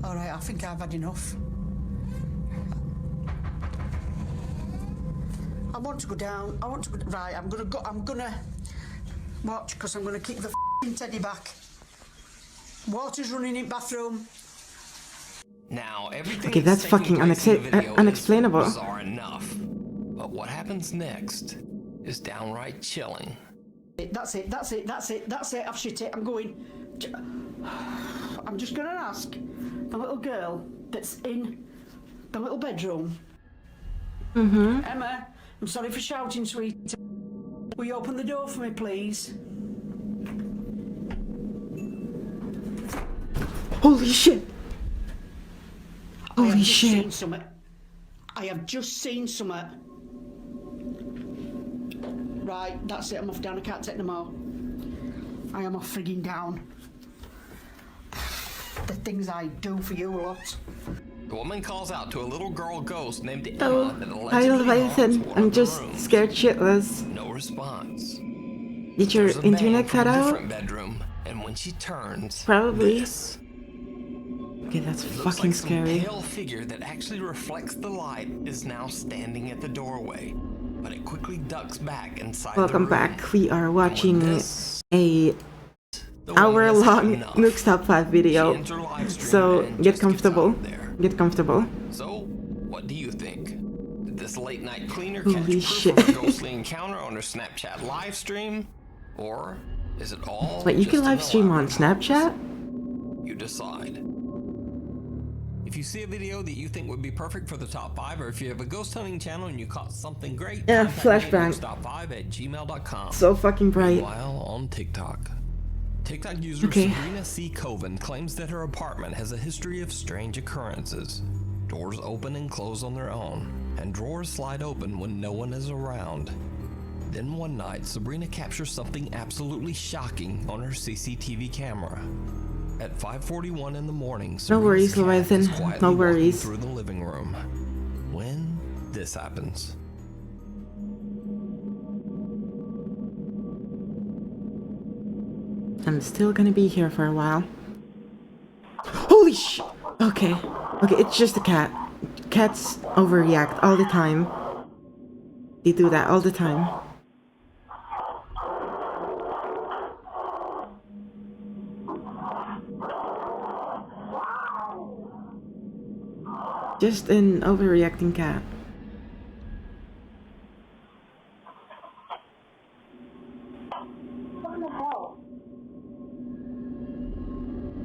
Alright, I think I've had enough. I want to go down. I want to go... Right, I'm gonna watch, because I'm gonna kick the f***ing teddy back. Water's running in bathroom. Now, everything Okay, that's fucking unexplainable. Is bizarre enough. But what happens next is downright chilling. That's it, that's it, that's it, that's it, I've shit it, I'm going. I'm just gonna ask the little girl that's in the little bedroom. Mm-hmm. Emma, I'm sorry for shouting, sweet. Will you open the door for me, please? Holy shit! Holy I have shit! Just seen something. I have just seen something. Right, that's it, I'm off down, I can't take no more. I am off frigging down. The things I do for you lot. The woman calls out to a little girl ghost named Oh, Emma that hi allegedly haunts Leviathan. one I'm of the just rooms. scared shitless. No response. Did your There's a internet bang from cut a out? different bedroom, and when she turns, Probably. this. Okay, that's It looks fucking like some scary. pale figure that actually reflects the light is now standing at the doorway, but it quickly ducks back inside the Welcome room. back. We are watching this, a the woman has had hour-long enough. Nook's Top 5 video. She ends her live stream So and get just gets comfortable. out of there. Get comfortable. So, what do you think? Did this late night cleaner Holy catch proof shit. of a ghostly encounter on her Snapchat live stream? Or is it all Wait, you just can an live stream on elaborate hoax? Snapchat? You decide. If you see a video that you think would be perfect for the top 5, or if you have a ghost hunting channel and you caught something great, Yeah, contact me at flashbang. top5@gmail.com. So fucking bright. Meanwhile, on TikTok. TikTok user Okay. Sabrina C. Coven claims that her apartment has a history of strange occurrences. Doors open and close on their own, and drawers slide open when no one is around. Then one night, Sabrina captures something absolutely shocking on her CCTV camera. At 5:41 in the morning, No worries, Sabrina's cat is Leviathan. quietly No walking worries. through the living room when this happens. I'm still gonna be here for a while. Holy sh! Okay. Okay, it's just a cat. Cats overreact all the time. They do that all the time. Just an overreacting cat.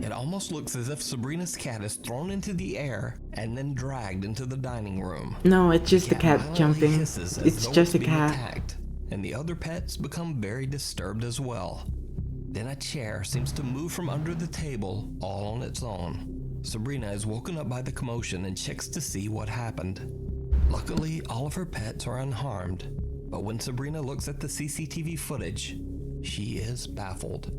It almost looks as if Sabrina's cat is thrown into the air and then dragged into the dining room. No, it's just a The cat violently jumping. hisses as It's though just a being cat. attacked, and the other pets become very disturbed as well. Then a chair seems to move from under the table all on its own. Sabrina is woken up by the commotion and checks to see what happened. Luckily, all of her pets are unharmed, but when Sabrina looks at the CCTV footage, she is baffled.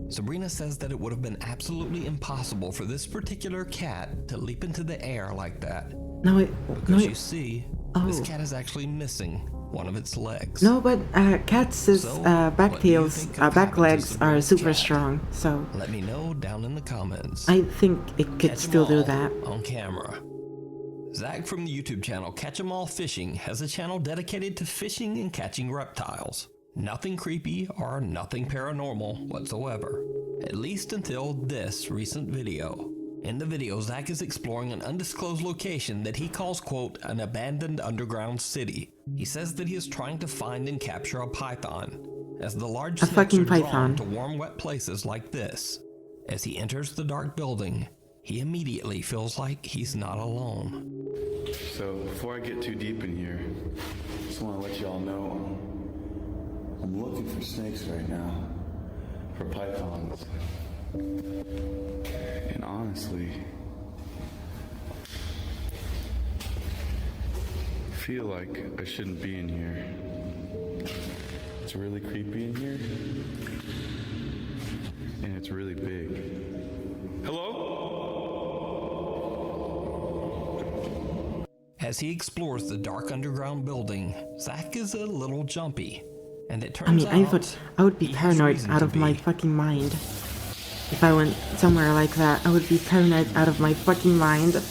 Sabrina says that it would have been absolutely impossible for this particular cat to leap into the air like that. No, Because you see, this Oh. cat is actually missing one of its legs. No, but cats' back tails, back legs are super strong, so Let me know down in the comments. I think it could Catch 'em still do all that. on camera. Zach from the YouTube channel Catch 'em All Fishing has a channel dedicated to fishing and catching reptiles. Nothing creepy or nothing paranormal whatsoever. At least until this recent video. In the video, Zach is exploring an undisclosed location that he calls, quote, an abandoned underground city. He says that he is trying to find and capture a python, as the large A snakes fucking are drawn python. to warm, wet places like this. As he enters the dark building, he immediately feels like he's not alone. So, before I get too deep in here, I just want to let y'all know I'm looking for snakes right now, for pythons. And honestly, I feel like I shouldn't be in here. It's really creepy in here, and it's really big. Hello? As he explores the dark underground building, Zach is a little jumpy, and it turns I mean, out I would be he has paranoid reason out to of my be. fucking mind. If I went somewhere like that, I would be paranoid out of my fucking mind.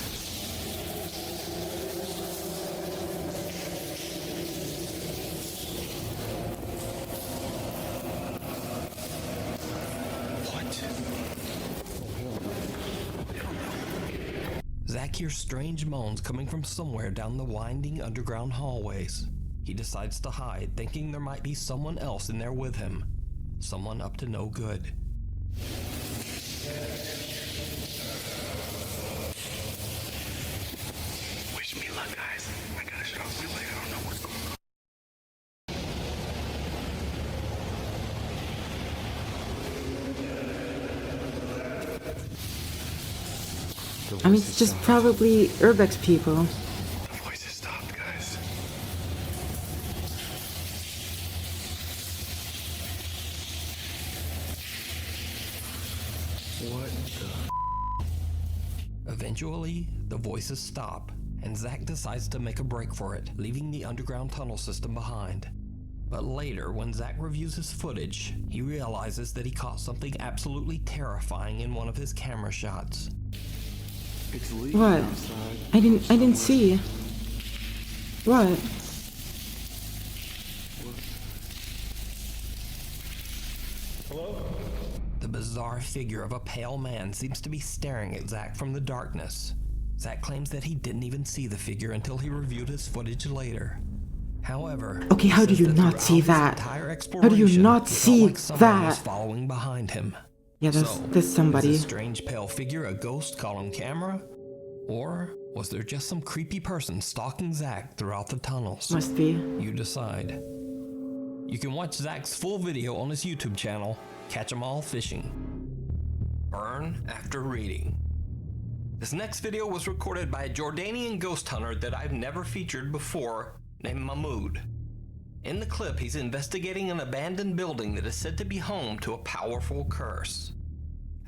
Zach hears strange moans coming from somewhere down the winding underground hallways. He decides to hide, thinking there might be someone else in there with him. Someone up to no good. Wish me luck, guys. I gotta shut off my light. I don't know what's going on. I mean, it's just probably Urbex people. The voices stopped, guys. What the? Eventually, the voices stop, and Zach decides to make a break for it, leaving the underground tunnel system behind. But later, when Zach reviews his footage, he realizes that he caught something absolutely terrifying in one of his camera shots. It's leaking What? outside. I didn't see. What? The bizarre figure of a pale man seems to be staring at Zach from the darkness. Zach claims that he didn't even see the figure until he reviewed his footage later. However, Okay, how he do says you that not see throughout his that? entire How do you exploration, not he felt see like someone was that? following behind him. Yeah, there's So, somebody. is this strange pale figure a ghost caught on camera? Or was there just some creepy person stalking Zach throughout the tunnels? Must be. You decide. You can watch Zach's full video on his YouTube channel, Catch 'em All Fishing. Burn after reading. This next video was recorded by a Jordanian ghost hunter that I've never featured before, named Mahmoud. In the clip, he's investigating an abandoned building that is said to be home to a powerful curse.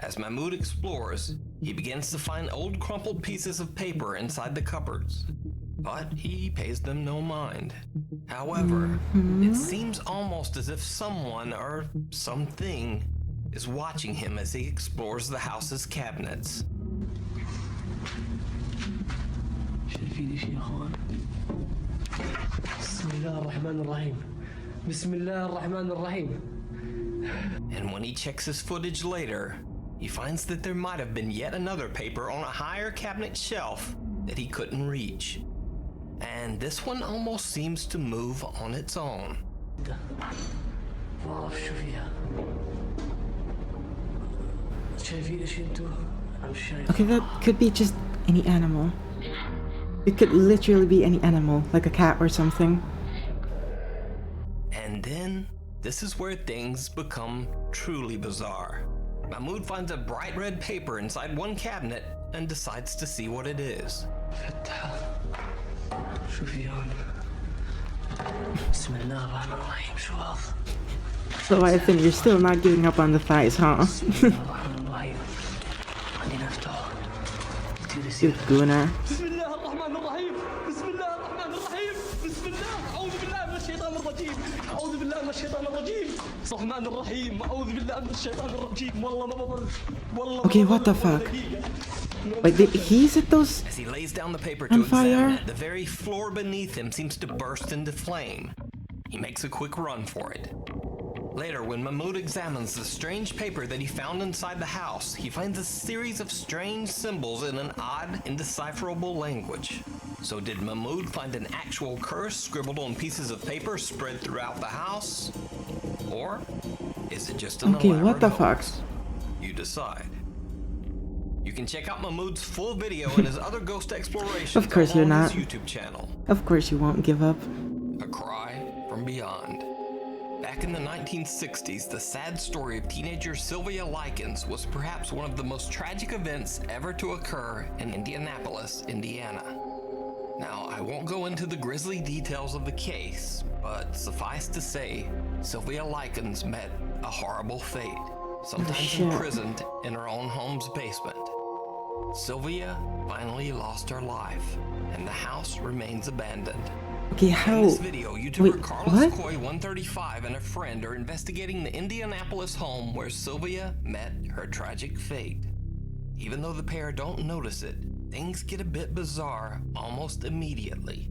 As Mahmoud explores, he begins to find old crumpled pieces of paper inside the cupboards, but he pays them no mind. However, it seems almost as if someone or something is watching him as he explores the house's cabinets. شايفين ايش يا اخوان؟ بسم الله الرحمن الرحيم. بسم الله الرحمن الرحيم. And when he checks his footage later, he finds that there might have been yet another paper on a higher cabinet shelf that he couldn't reach. And this one almost seems to move on its own. ما اعرف شو فيها. شايفين ايش انتوا؟ انا مش شايف. Okay, that could be just any animal. It could literally be any animal, like a cat or something. And then, this is where things become truly bizarre. Mahmoud finds a bright red paper inside one cabinet and decides to see what it is. شو في هون؟ بسم الله الرحمن الرحيم. شو هذا؟ So I think you're still not giving up on the thighs, huh? You gooner. بسم الله الرحمن الرحيم. بسم الله الرحمن الرحيم. بسم الله. أعوذ بالله من الشيطان الرجيم. أعوذ بالله من الشيطان الرجيم. الرحمن الرحيم. أعوذ بالله من الشيطان الرجيم. والله ما بضل. والله. Okay, what the fuck? Wait, did he set those As he lays down the paper to on examine fire? it, the very floor beneath him seems to burst into flame. He makes a quick run for it. Later, when Mahmoud examines the strange paper that he found inside the house, he finds a series of strange symbols in an odd, indecipherable language. So did Mahmoud find an actual curse scribbled on pieces of paper spread throughout the house? Or is it just an Okay, what the elaborate fuck? hoax? You decide. You can check out Mahmoud's full video and his other ghost explorations Of course you're on not. his YouTube channel. Of course you won't give up. A Cry from Beyond. Back in the 1960s, the sad story of teenager Sylvia Likens was perhaps one of the most tragic events ever to occur in Indianapolis, Indiana. Now, I won't go into the grisly details of the case, but suffice to say, Sylvia Likens met a horrible fate, sometimes shit. imprisoned in her own home's basement. Sylvia finally lost her life, and the house remains abandoned. Okay, how? In this video, YouTuber Wait, Carlos what? Coy 135 and a friend are investigating the Indianapolis home where Sylvia met her tragic fate. Even though the pair don't notice it, things get a bit bizarre almost immediately.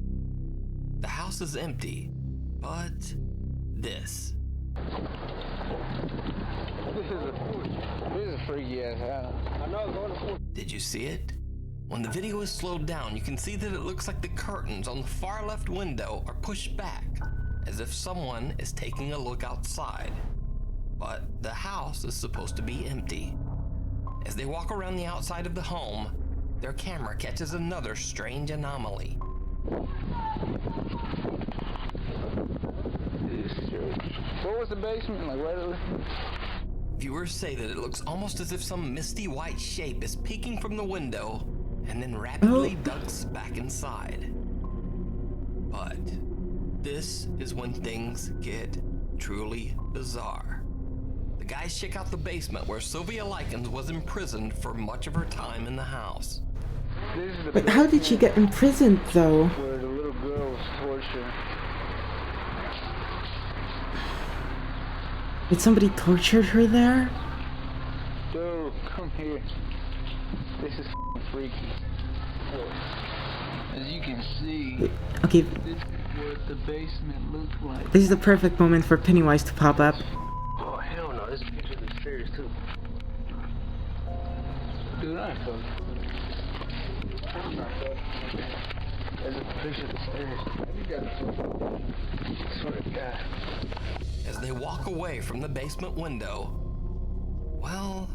The house is empty, but this. This is a freaky ass house. I know, going to. Did you see it? When the video is slowed down, you can see that it looks like the curtains on the far left window are pushed back, as if someone is taking a look outside. But the house is supposed to be empty. As they walk around the outside of the home, their camera catches another strange anomaly. What was the basement like? Right. Viewers say that it looks almost as if some misty white shape is peeking from the window and then rapidly ducks back inside. But this is when things get truly bizarre. The guys check out the basement where Sylvia Likens was imprisoned for much of her time in the house. But how did she get imprisoned though? Where the little girl was tortured. Did somebody torture her there? Dude, come here. This is freaky. As you can see, Okay, this is what the basement looked like. this is the perfect moment for Pennywise to pop up. Oh hell no, this picture of the stairs too. Dude, I fuck. I'm not fucking. There's a picture of the stairs. You got to. I swear to God. As they walk away from the basement window, well,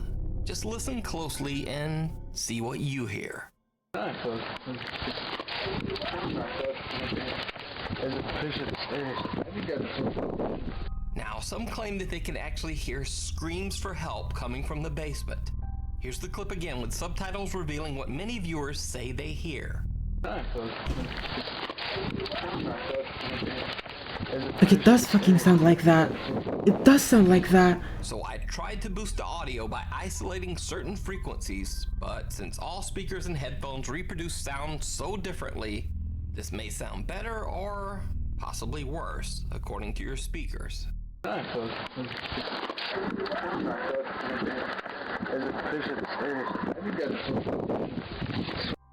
just listen closely and see what you hear. I fuck. I'm not fucking. There's a picture of the stairs. You got to. Now, some claim that they can actually hear screams for help coming from the basement. Here's the clip again with subtitles revealing what many viewers say they hear. I fuck. I'm not fucking. Like, it does fucking sound like that. It does sound like that. So I tried to boost the audio by isolating certain frequencies, but since all speakers and headphones reproduce sound so differently, this may sound better or possibly worse, according to your speakers.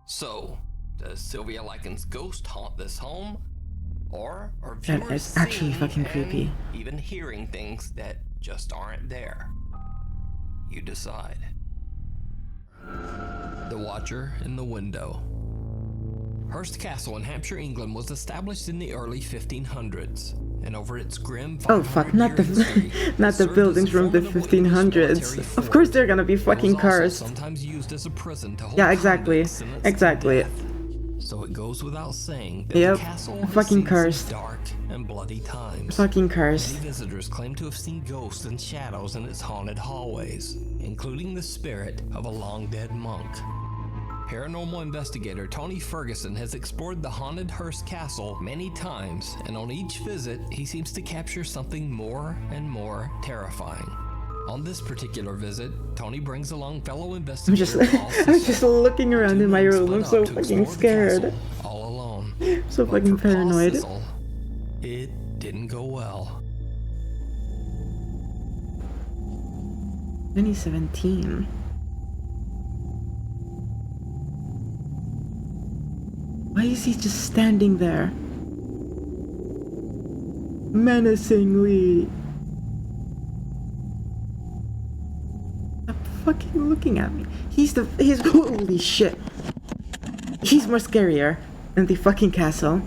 So, does Sylvia Lycan's ghost haunt this home? Or are That viewers is actually seeing fucking and creepy. even hearing things that just aren't there? You decide. The Watcher in the Window. Hurst Castle in Hampshire, England was established in the early 1500s, and over its grim Oh fuck, not the not the buildings from the 1500s. Of course they're gonna be fucking cursed. Sometimes used as a prison to hold Yeah, exactly. Exactly. So it goes without saying that Yep. the castle has Fucking seen some cursed. dark and bloody times. Fucking cursed. Many visitors claim to have seen ghosts and shadows in its haunted hallways, including the spirit of a long-dead monk. Paranormal investigator Tony Ferguson has explored the haunted Hurst Castle many times, and on each visit, he seems to capture something more and more terrifying. On this particular visit, Tony brings along fellow investigators. I'm just looking around in my room. I'm so fucking scared. All alone. So fucking paranoid. Sizzle, it didn't go well. 2017. Why is he just standing there? Menacingly. Stop fucking looking at me. He's holy shit. He's more scarier than the fucking castle.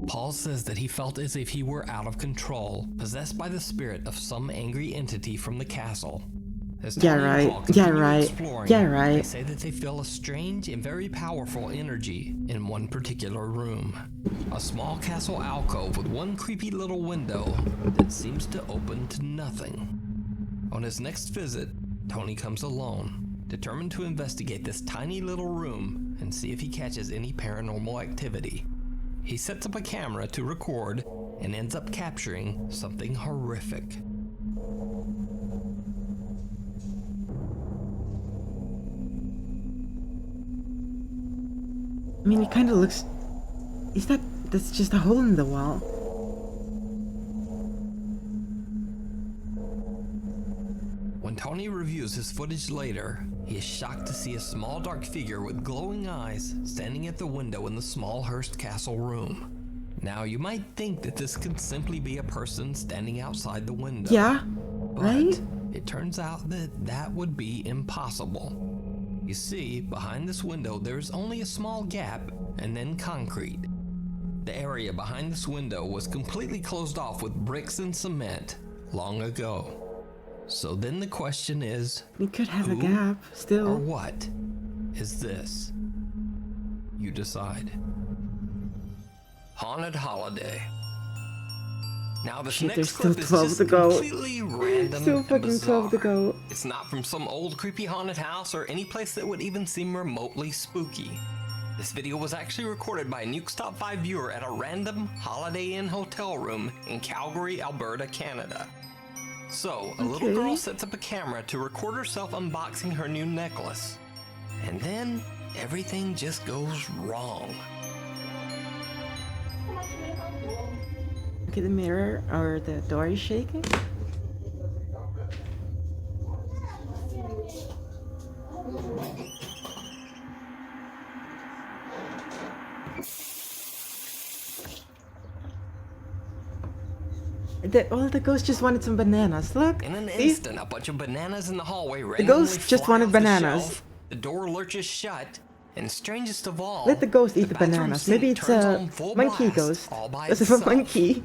Paul says that he felt as if he were out of control, possessed by the spirit of some angry entity from the castle. As Yeah, Tony and right. Paul Yeah, continue right. exploring, Yeah, right. They say that they feel a strange and very powerful energy in one particular room. A small castle alcove with one creepy little window that seems to open to nothing. On his next visit, Tony comes alone, determined to investigate this tiny little room and see if he catches any paranormal activity. He sets up a camera to record and ends up capturing something horrific. I mean, it kind of looks... That's just a hole in the wall. When Tony reviews his footage later, he is shocked to see a small dark figure with glowing eyes standing at the window in the small Hurst Castle room. Now, you might think that this could simply be a person standing outside the window. Yeah, but right? It turns out that that would be impossible. You see, behind this window there's only a small gap and then concrete. The area behind this window was completely closed off with bricks and cement long ago. So then the question is, You could have a who gap still. or what is this? You decide. Haunted Holiday. Now this Shit, next there's still clip is 12 just to go. completely random Still and fucking 12 to bizarre. go. It's not from some old creepy haunted house or any place that would even seem remotely spooky. This video was actually recorded by a Nuke's Top 5 viewer at a random Holiday Inn hotel room in Calgary, Alberta, Canada. So, a little girl sets up a camera to record herself unboxing her new necklace. And then, everything just goes wrong. Okay, the mirror or the door is shaking. The ghost just wanted some bananas. Look. In an See? instant, a bunch of bananas in the hallway The ghost randomly just fly wanted off the bananas. shelf, the door lurches shut, and strangest of all, Let the ghost eat the bathroom bananas. sink Maybe it's turns a on full monkey blast ghost. all by This is a itself. monkey.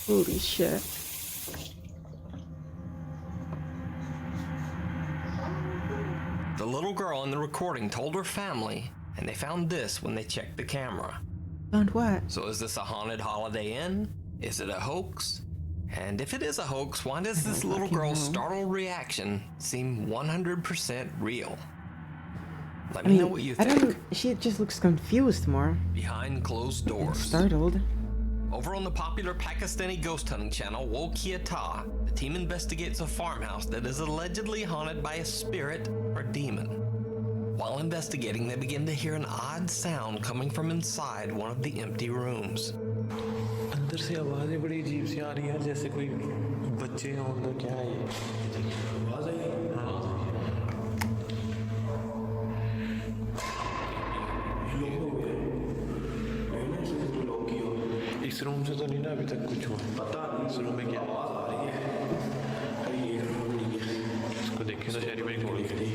Holy shit. The little girl in the recording told her family, and they found this when they checked the camera. Found what? So is this a haunted Holiday Inn? Is it a hoax? And if it is a hoax, why does this little girl's startled reaction seem 100% real? Let me know what you think. She just looks confused more. Behind closed doors. Startled. Over on the popular Pakistani ghost hunting channel Wo Kia Ta, the team investigates a farmhouse that is allegedly haunted by a spirit or demon. While investigating, they begin to hear an odd sound coming from inside one of the empty rooms. अंदर से आवाजें बड़ी अजीब सी आ रही हैं जैसे कोई बच्चे हों तो क्या है ये आवाज आई इस रूम से तो नहीं ना अभी तक कुछ हुआ पता नहीं इस रूम में क्या आवाज आ रही है ये रूम नहीं है इसको देखें तो शहरी में गोली खड़ी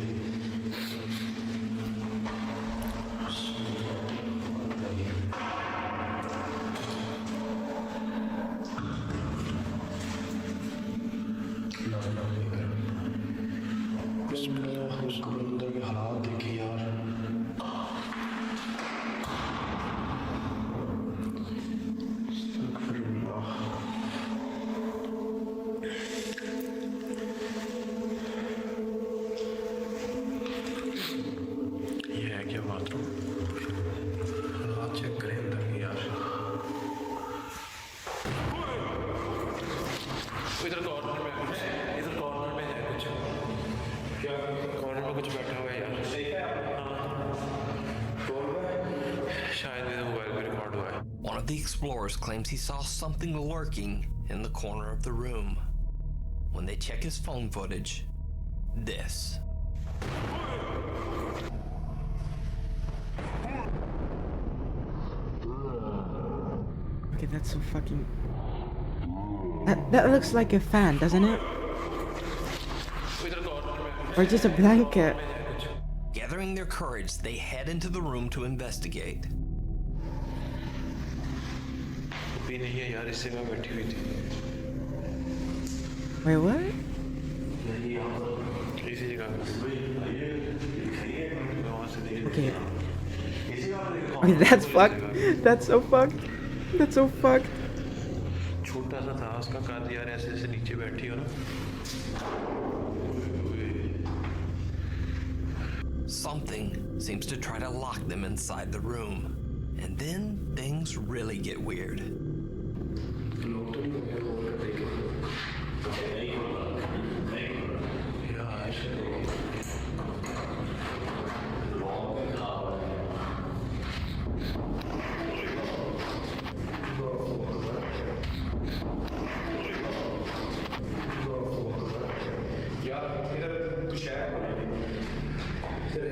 अंदर के हालात देखिए यार ये है क्या बाथरूम हालात चेक करें अंदर के यार इधर कॉर्नर में कुछ इधर कॉर्नर में है कुछ क्या कॉर्नर में कुछ बैठा हुआ है यार शायद मेरा मोबाइल में रिकॉर्ड हुआ है One of the explorers claims he saw something lurking in the corner of the room. When they check his phone footage, this. Okay, that's so fucking... That looks like a fan, doesn't it? Or just a blanket. Gathering their courage, they head into the room to investigate. भी नहीं है यार इससे मैं बैठी हुई थी Wait, what? इसी जगह Okay. Okay, that's fucked. That's so fucked. That's so fucked. छोटा सा था उसका काट यार ऐसे ऐसे नीचे बैठी हो ना Something seems to try to lock them inside the room. And then things really get weird.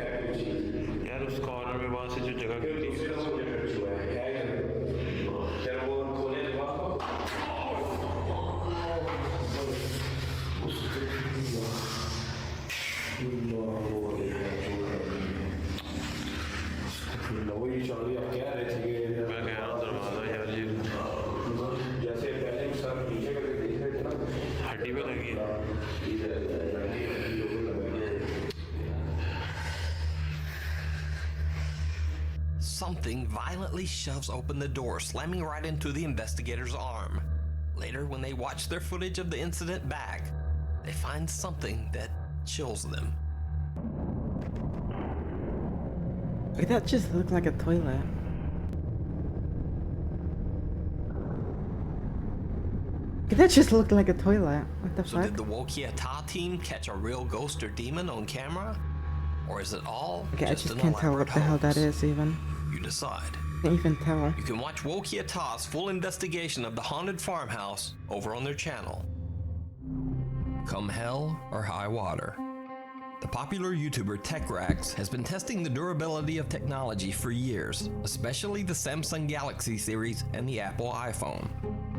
यार उस कॉर्नर में वहां से जो जगह गिरती है मैं कह रहा हूँ दरवाजा यार ये जैसे पहले सर नीचे करके देख रहे थे ना हड्डी पे लगी है Something violently shoves open the door, slamming right into the investigator's arm. Later, when they watch their footage of the incident back, they find something that chills them. Okay, that just looked like a toilet. Okay, that just looked like a toilet. What the So fuck? did the Wo Kia Ta team catch a real ghost or demon on camera? Or is it all Okay, I just just an can't tell what elaborate the hell that hoax? is even. You decide. Can't even tell. You can watch Wo Kia Ta's full investigation of the haunted farmhouse over on their channel. Come hell or high water. The popular YouTuber TechRax has been testing the durability of technology for years, especially the Samsung Galaxy series and the Apple iPhone.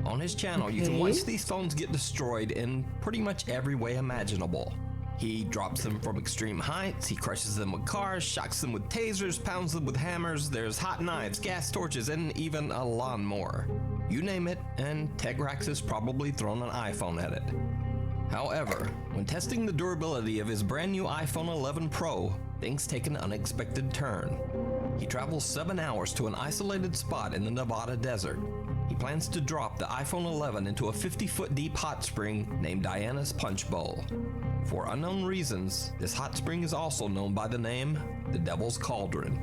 On his channel, you can watch these phones get destroyed in pretty much every way imaginable. He drops them from extreme heights, he crushes them with cars, shocks them with tasers, pounds them with hammers, there's hot knives, gas torches, and even a lawnmower. You name it, and TechRax has probably thrown an iPhone at it. However, when testing the durability of his brand new iPhone 11 Pro, things take an unexpected turn. He travels 7 hours to an isolated spot in the Nevada desert, he plans to drop the iPhone 11 into a 50-foot deep hot spring named Diana's Punch Bowl. For unknown reasons, this hot spring is also known by the name the Devil's Cauldron.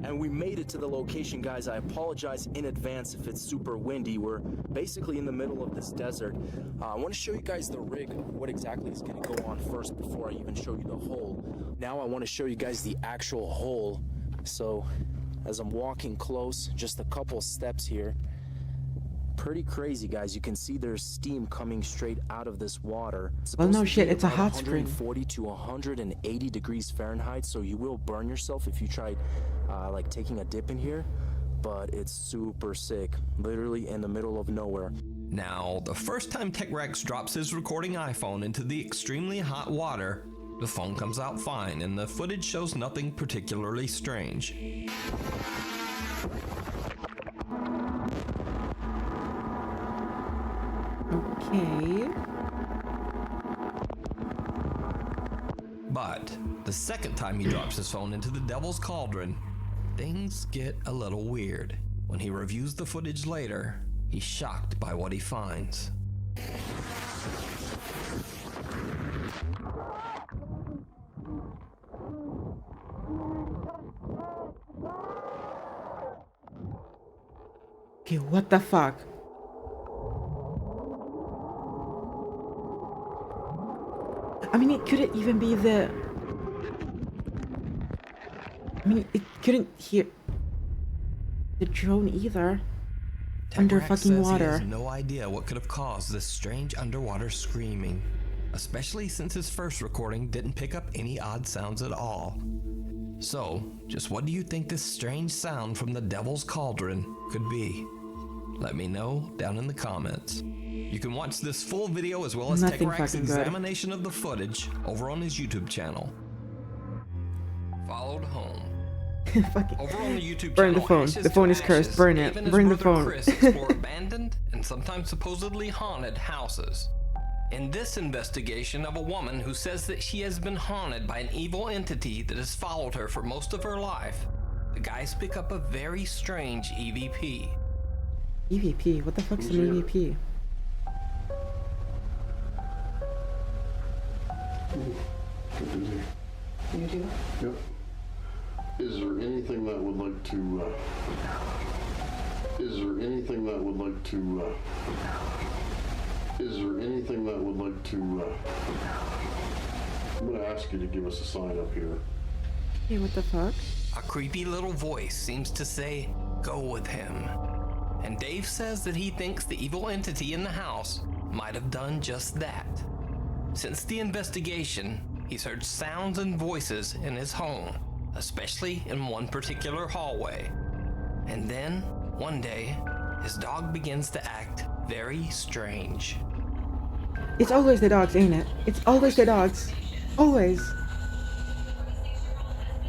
And we made it to the location, guys. I apologize in advance if it's super windy. We're basically in the middle of this desert. I want to show you guys the rig, what exactly is going to go on first before I even show you the hole. Now I want to show you guys the actual hole. So as I'm walking close, just a couple steps here. Pretty crazy, guys. You can see there's steam coming straight out of this water. Well, no shit, it's a hot spring. 140 to 180 degrees Fahrenheit, so you will burn yourself if you try like taking a dip in here, but it's super sick, literally in the middle of nowhere. Now, the first time TechRex drops his recording iPhone into the extremely hot water, the phone comes out fine and the footage shows nothing particularly strange. Okay. But the second time he drops his phone into the Devil's Cauldron, things get a little weird. When he reviews the footage later, he's shocked by what he finds. Okay, what the fuck? I mean, it couldn't even be the... I mean, it couldn't hear the drone either. Under TechRex fucking says water. He has no idea what could have caused this strange underwater screaming, especially since his first recording didn't pick up any odd sounds at all. So, just what do you think this strange sound from the Devil's Cauldron could be? Let me know down in the comments. You can watch this full video as well as Nothing TechRex's fucking good. examination of the footage over on his YouTube channel. Followed home. Over on the YouTube Burn channel, the phone. Ashes The phone to is cursed. Ashes, Burn Dave it. and his Burn the brother phone. Chris explore abandoned and sometimes supposedly haunted houses. In this investigation of a woman who says that she has been haunted by an evil entity that has followed her for most of her life, the guys pick up a very strange EVP. EVP? What the fuck's an EVP? You do? Yep. Is there anything that would like to, is there anything that would like to, is there anything that would like to, I'm gonna ask you to give us a sign up here. Hey, what the fuck? A creepy little voice seems to say, "Go with him." And Dave says that he thinks the evil entity in the house might have done just that. Since the investigation, he's heard sounds and voices in his home, especially in one particular hallway. And then, one day, his dog begins to act very strange. It's always the dogs, ain't it? It's always the dogs. Always.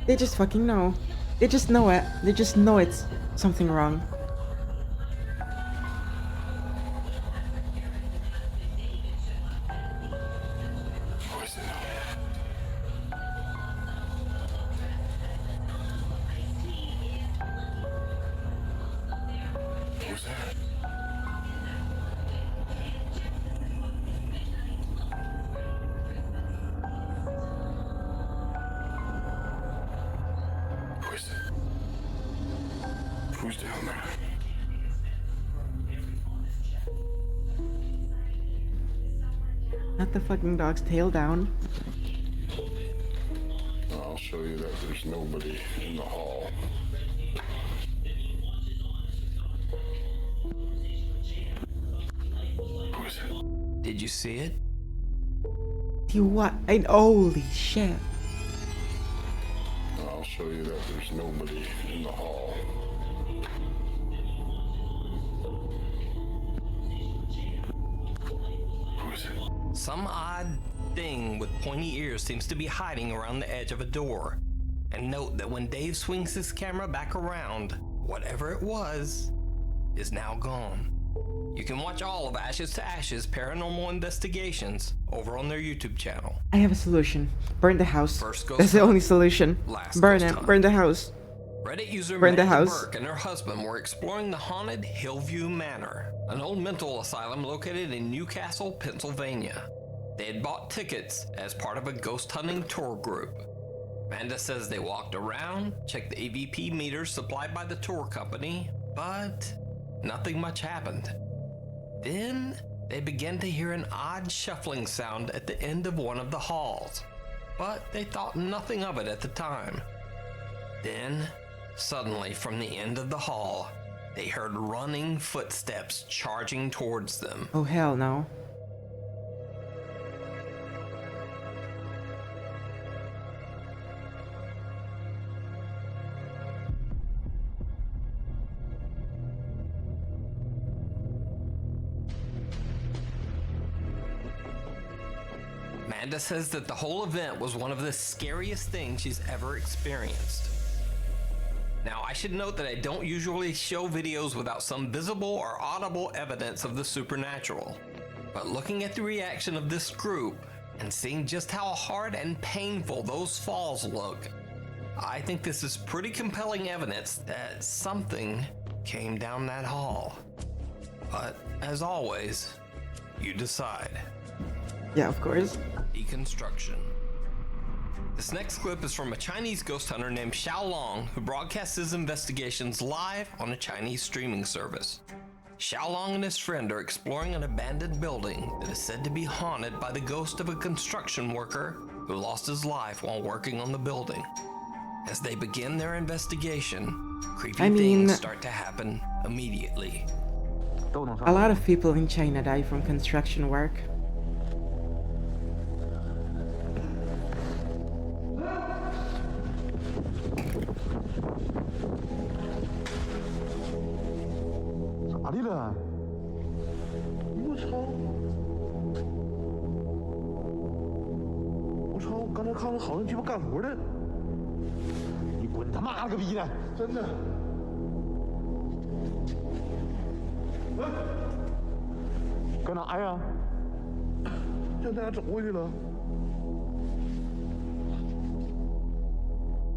They just fucking know. They just know it. They just know it's something wrong. Who's that? Who is it? Who's down there? Not the fucking dog's tail down. I'll show you that there's nobody in the hall. Who is it? Did you see it? You what? Holy shit. I'll show you that there's nobody in the hall. Who is it? Some odd thing with pointy ears seems to be hiding around the edge of a door. And note that when Dave swings his camera back around, whatever it was is now gone. You can watch all of Ashes to Ashes Paranormal Investigations over on their YouTube channel. I have a solution. Burn the house. First goes That's the time. only solution. Last Burn goes it. time. Burn the house. Reddit user Brenda Amanda House. Burke and her husband were exploring the haunted Hillview Manor, an old mental asylum located in Newcastle, Pennsylvania. They had bought tickets as part of a ghost hunting tour group. Amanda says they walked around, checked the AVP meters supplied by the tour company, but nothing much happened. Then they began to hear an odd shuffling sound at the end of one of the halls, but they thought nothing of it at the time. Then, suddenly from the end of the hall, they heard running footsteps charging towards them. Oh hell no. Amanda says that the whole event was one of the scariest things she's ever experienced. Now, I should note that I don't usually show videos without some visible or audible evidence of the supernatural. But looking at the reaction of this group and seeing just how hard and painful those falls look, I think this is pretty compelling evidence that something came down that hall. But as always, you decide. Yeah, of course. Deconstruction. This next clip is from a Chinese ghost hunter named Xiao Long, who broadcasts his investigations live on a Chinese streaming service. Xiao Long and his friend are exploring an abandoned building that is said to be haunted by the ghost of a construction worker who lost his life while working on the building. As they begin their investigation, creepy things start to happen immediately. A lot of people in China die from construction work.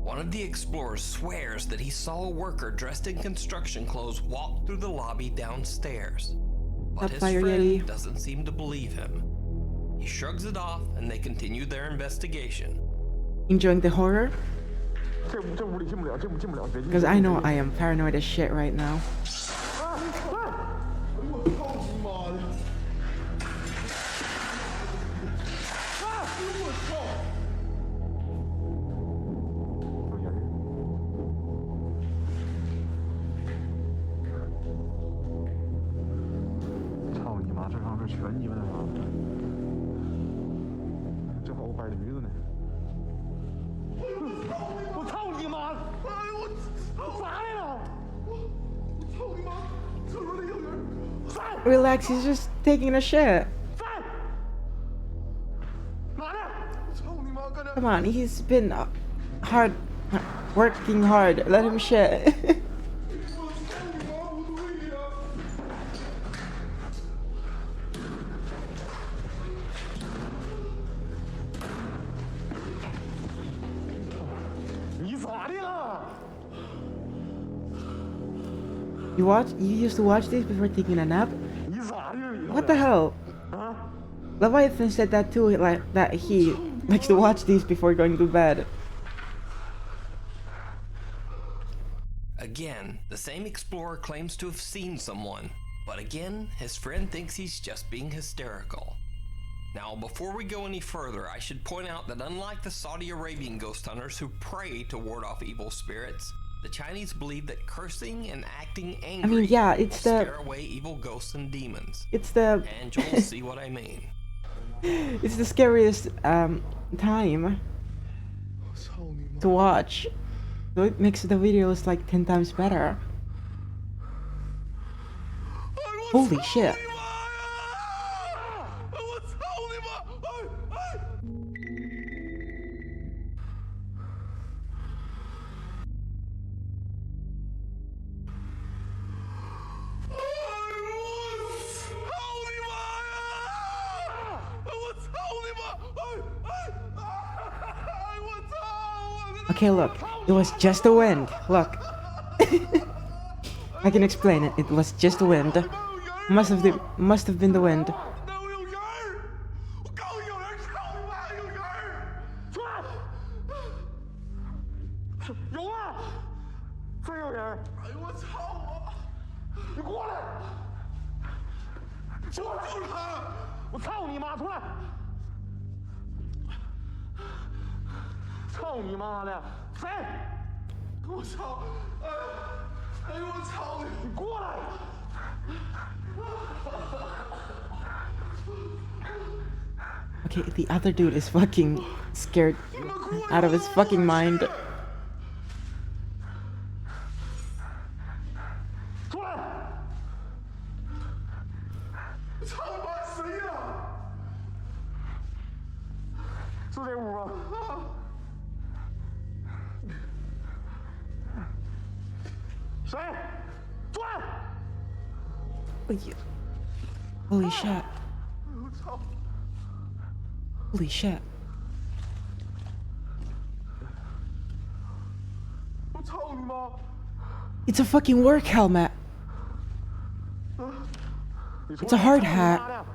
One of the explorers swears that he saw a worker dressed in construction clothes walk through the lobby downstairs. But his friend doesn't seem to believe him. He shrugs it off and they continue their investigation. Enjoying the horror? Because I know I am paranoid as shit right now. Relax, he's just taking a shit. Come on, he's been working hard. Let him shit. You used to watch this before taking a nap? What the hell? Leviathan said that too, like that he likes to watch these before going to bed. Again, the same explorer claims to have seen someone, but again, his friend thinks he's just being hysterical. Now, before we go any further, I should point out that unlike the Saudi Arabian ghost hunters who pray to ward off evil spirits, the Chinese believe that cursing and acting angry will scare away evil ghosts and demons. It's the... And you'll see what I mean. It's the scariest time to watch. So it makes the videos like 10 times better. Holy shit. Okay, look. It was just the wind. Look. I can explain it. It was just the wind. Must have been the wind. Okay, the other dude is fucking scared out of his fucking mind. Holy shit. Holy shit. It's a fucking work helmet. It's a hard hat.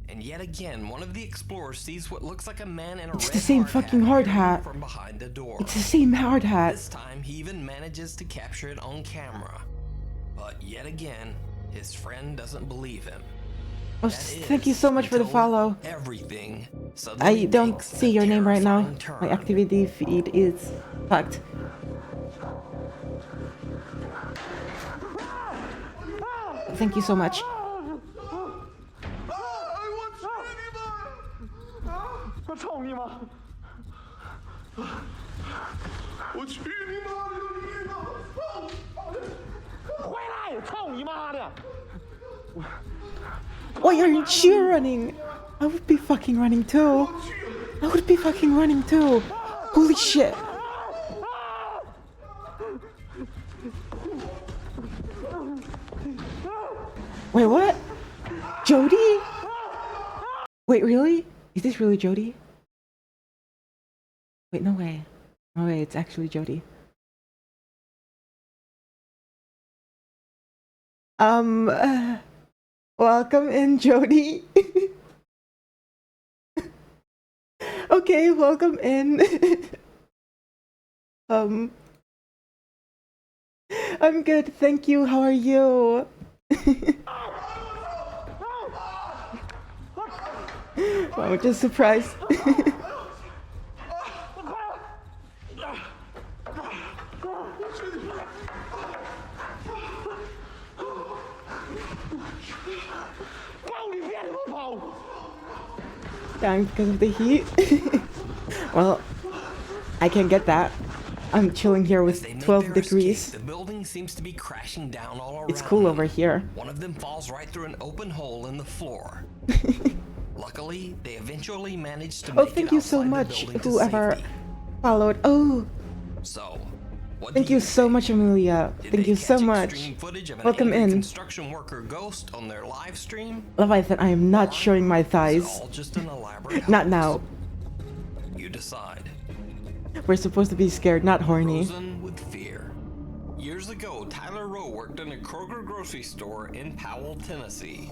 And yet again, one of the explorers sees what looks like a man in a It's red the same fucking hard hat. from behind a door. It's the same hard hat. This time, he even manages to capture it on camera. But yet again, his friend doesn't believe him. Oh, thank you so much for the follow. Everything. I don't see your name right now. My activity feed is fucked. Thank you so much. Why aren't you running? I would be fucking running too. I would be fucking running too. Holy shit. Wait, what? Jody? Wait, really? Is this really Jody? Wait, no way. No way, it's actually Jody. Welcome in, Jody. Okay, welcome in. I'm good, thank you. How are you? I'm just surprised. Dying because of the heat. Well, I can get that. I'm chilling here with 12 degrees. The building seems to be crashing down all around. It's cool over here. One of them falls right through an open hole in the floor. Luckily, they eventually managed to make thank you so much, whoever followed. Oh, so thank you so much, Amelia. Thank you so much. Welcome in. Construction worker ghost on their live stream. Leviathan, I am not showing my thighs. All just an elaborate Not now. You decide. We're supposed to be scared, not horny. Frozen with fear. Years ago, Tyler Rowe worked in a Kroger grocery store in Powell, Tennessee.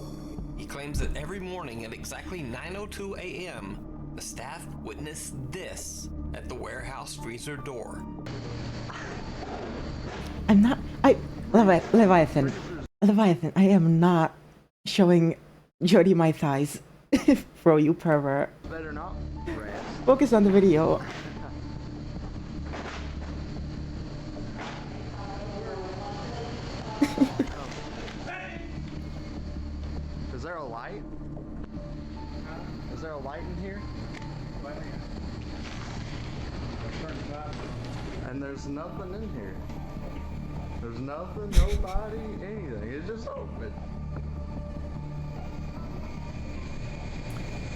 He claims that every morning at exactly 9:02 a.m., the staff witnessed this at the warehouse freezer door. I'm not. Leviathan, I am not showing Jody my thighs. Bro, you pervert. Better not. Focus on the video. Is there a light? Is there a light in here? And there's nothing in here. There's nothing, nobody, anything. It's just open.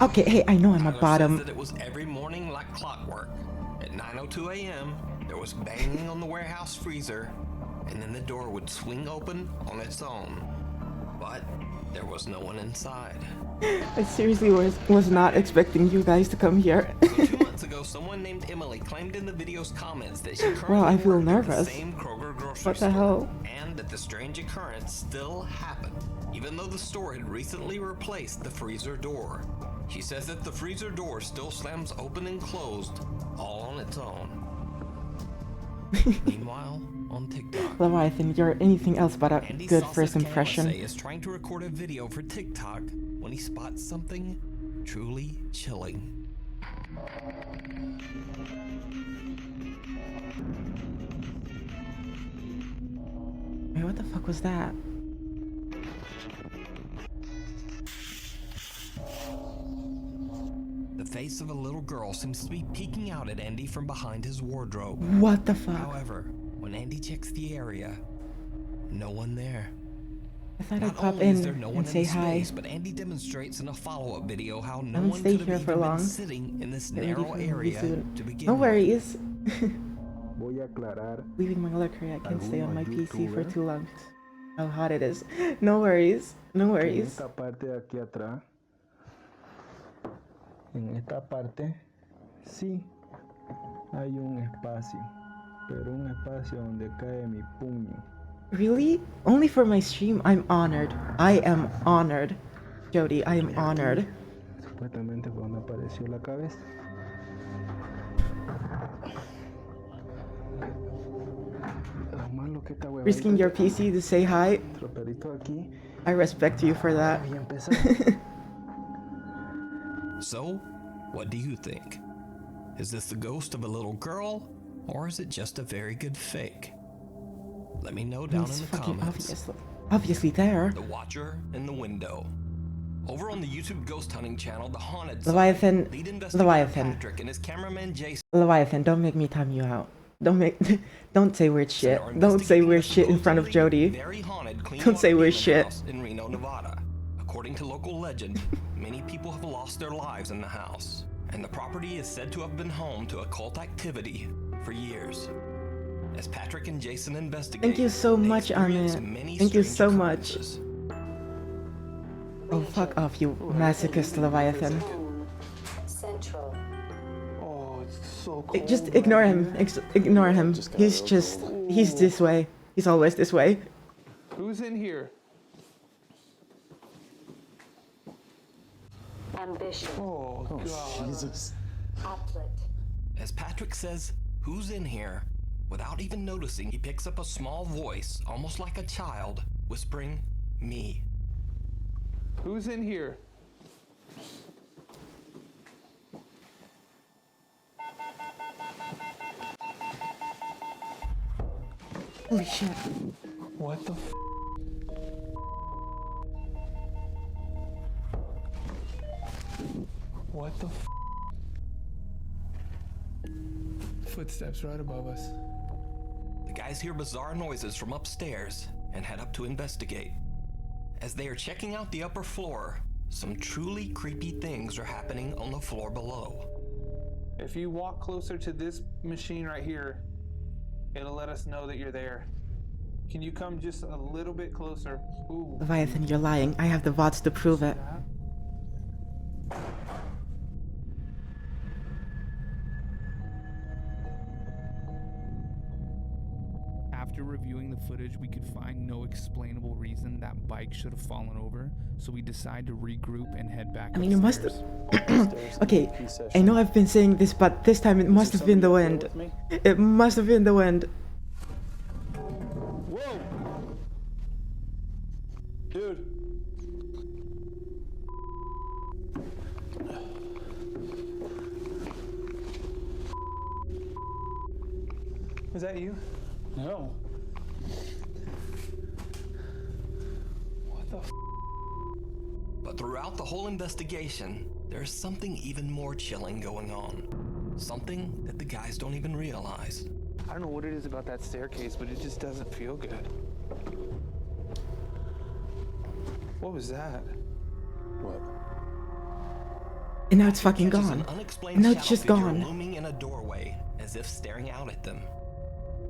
Okay, hey, I know I'm a Tyler bottom. says that it was every morning like clockwork. At 9:02 a.m., there was banging on the warehouse freezer, and then the door would swing open on its own. But there was no one inside. I seriously was not expecting you guys to come here. So 2 months ago, someone named Emily claimed in the video's comments that she currently Wow, I feel worked at the nervous. same Kroger grocery What the store, hell? and that the strange occurrence still happened, even though the store had recently replaced the freezer door. She says that the freezer door still slams open and closed, all on its own. Meanwhile, on TikTok, Leviathan, you're anything else but a Andy good Sauce's first impression. KLSA is trying to record a video for TikTok when he spots something truly chilling. Wait, what the fuck was that? The face of a little girl seems to be peeking out at Andy from behind his wardrobe. What the fuck? However, when Andy checks the area, no one there. I thought I'd Not pop only is in there no one and in say the hi. space, but Andy demonstrates in a follow-up video how no I won't one stay could here have for even long. been sitting in this Get ready narrow for me area soon. to begin No with. worries. Voy a aclarar. Leaving my luxury, I can't stay on my Algunos PC for youtubers too long. How hot it is. No worries. No En worries. esta parte de aquí atrás, en esta parte, sí hay un espacio, pero un espacio donde cae mi puño. Really? Only for my stream? I'm honored. I am honored. Jody, I am honored. Supuestamente fue donde apareció la cabeza. Lo malo que esta Risking your PC to say hi? troperito aquí. I respect you for that. Bien pesado. So, what do you think? Is this the ghost of a little girl, or is it just a very good fake? Let me know down It's in the fucking comments. obviously there. The Watcher in the Window. Over on the YouTube ghost hunting channel, The Haunted Leviathan, Side, lead investigator Leviathan. Patrick and his cameraman Jason Leviathan, don't make me time you out. Don't say weird shit. Don't say weird shit in front of Jody. very haunted clean Don't say water weird demon shit. house in Reno, Nevada. According to local legend, many people have lost their lives in the house, and the property is said to have been home to occult activity for years. As Patrick and Jason investigate, Thank you so they much, experience Amit. many Thank you strange so much. occurrences. Oh, fuck off, you masochist Leviathan. Central. Oh, it's so cold. Just ignore him. Ignore him. He's this way. He's always this way. Who's in here? Ambition. Oh, God. Jesus. Applet. As Patrick says, "Who's in here?" Without even noticing, he picks up a small voice, almost like a child, whispering, "Me." Who's in here? Holy shit. What the f? What the f? Footsteps right above us. The guys hear bizarre noises from upstairs and head up to investigate. As they are checking out the upper floor, some truly creepy things are happening on the floor below. If you walk closer to this machine right here, it'll let us know that you're there. Can you come just a little bit closer? Ooh. Leviathan, you're lying. I have the VODs to prove it. After reviewing the footage, we could find no explainable reason that bike should have fallen over, so we decided to regroup and head back I mean, it must upstairs. have... Okay, I know I've been saying this, but this time it must have been the wind. It must have been the wind. Whoa! Dude. Is that you? No. What the f? But throughout the whole investigation, there's something even more chilling going on. Something that the guys don't even realize. I don't know what it is about that staircase, but it just doesn't feel good. What was that? What? And now it's fucking Catches gone. an unexplained And now it's shadow just figure gone. looming in a doorway, as if staring out at them.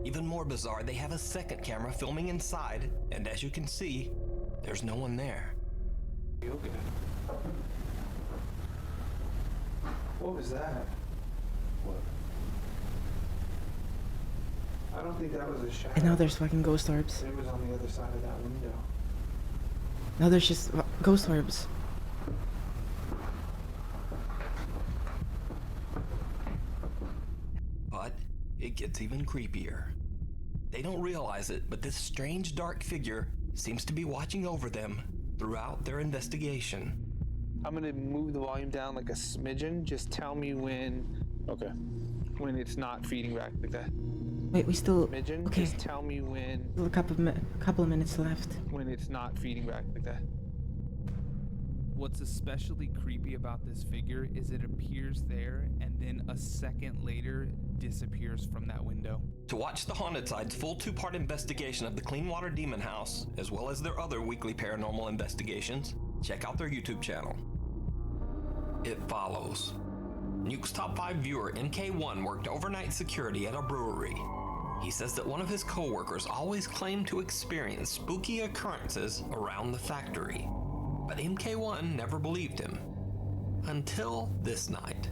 Even more bizarre, they have a second camera filming inside, and as you can see, there's no one there. Okay. What was that? What? I don't think that was a shadow. And now there's fucking ghost orbs. It was on the other side of that window. Now there's just ghost orbs. But it gets even creepier. They don't realize it, but this strange dark figure seems to be watching over them throughout their investigation. I'm gonna move the volume down like a smidgen. Just tell me when. Okay. When it's not feeding back like that. Wait, we still. Smidgen. Okay. Just tell me when. Still a couple of minutes left. When it's not feeding back like that. What's especially creepy about this figure is it appears there and then a second later disappears from that window. To watch the Haunted Side's full 2-part investigation of the Cleanwater Demon House, as well as their other weekly paranormal investigations, check out their YouTube channel. It follows. Nuke's top 5 viewer MK1 worked overnight security at a brewery. He says that one of his co-workers always claimed to experience spooky occurrences around the factory. But MK1 never believed him. Until this night.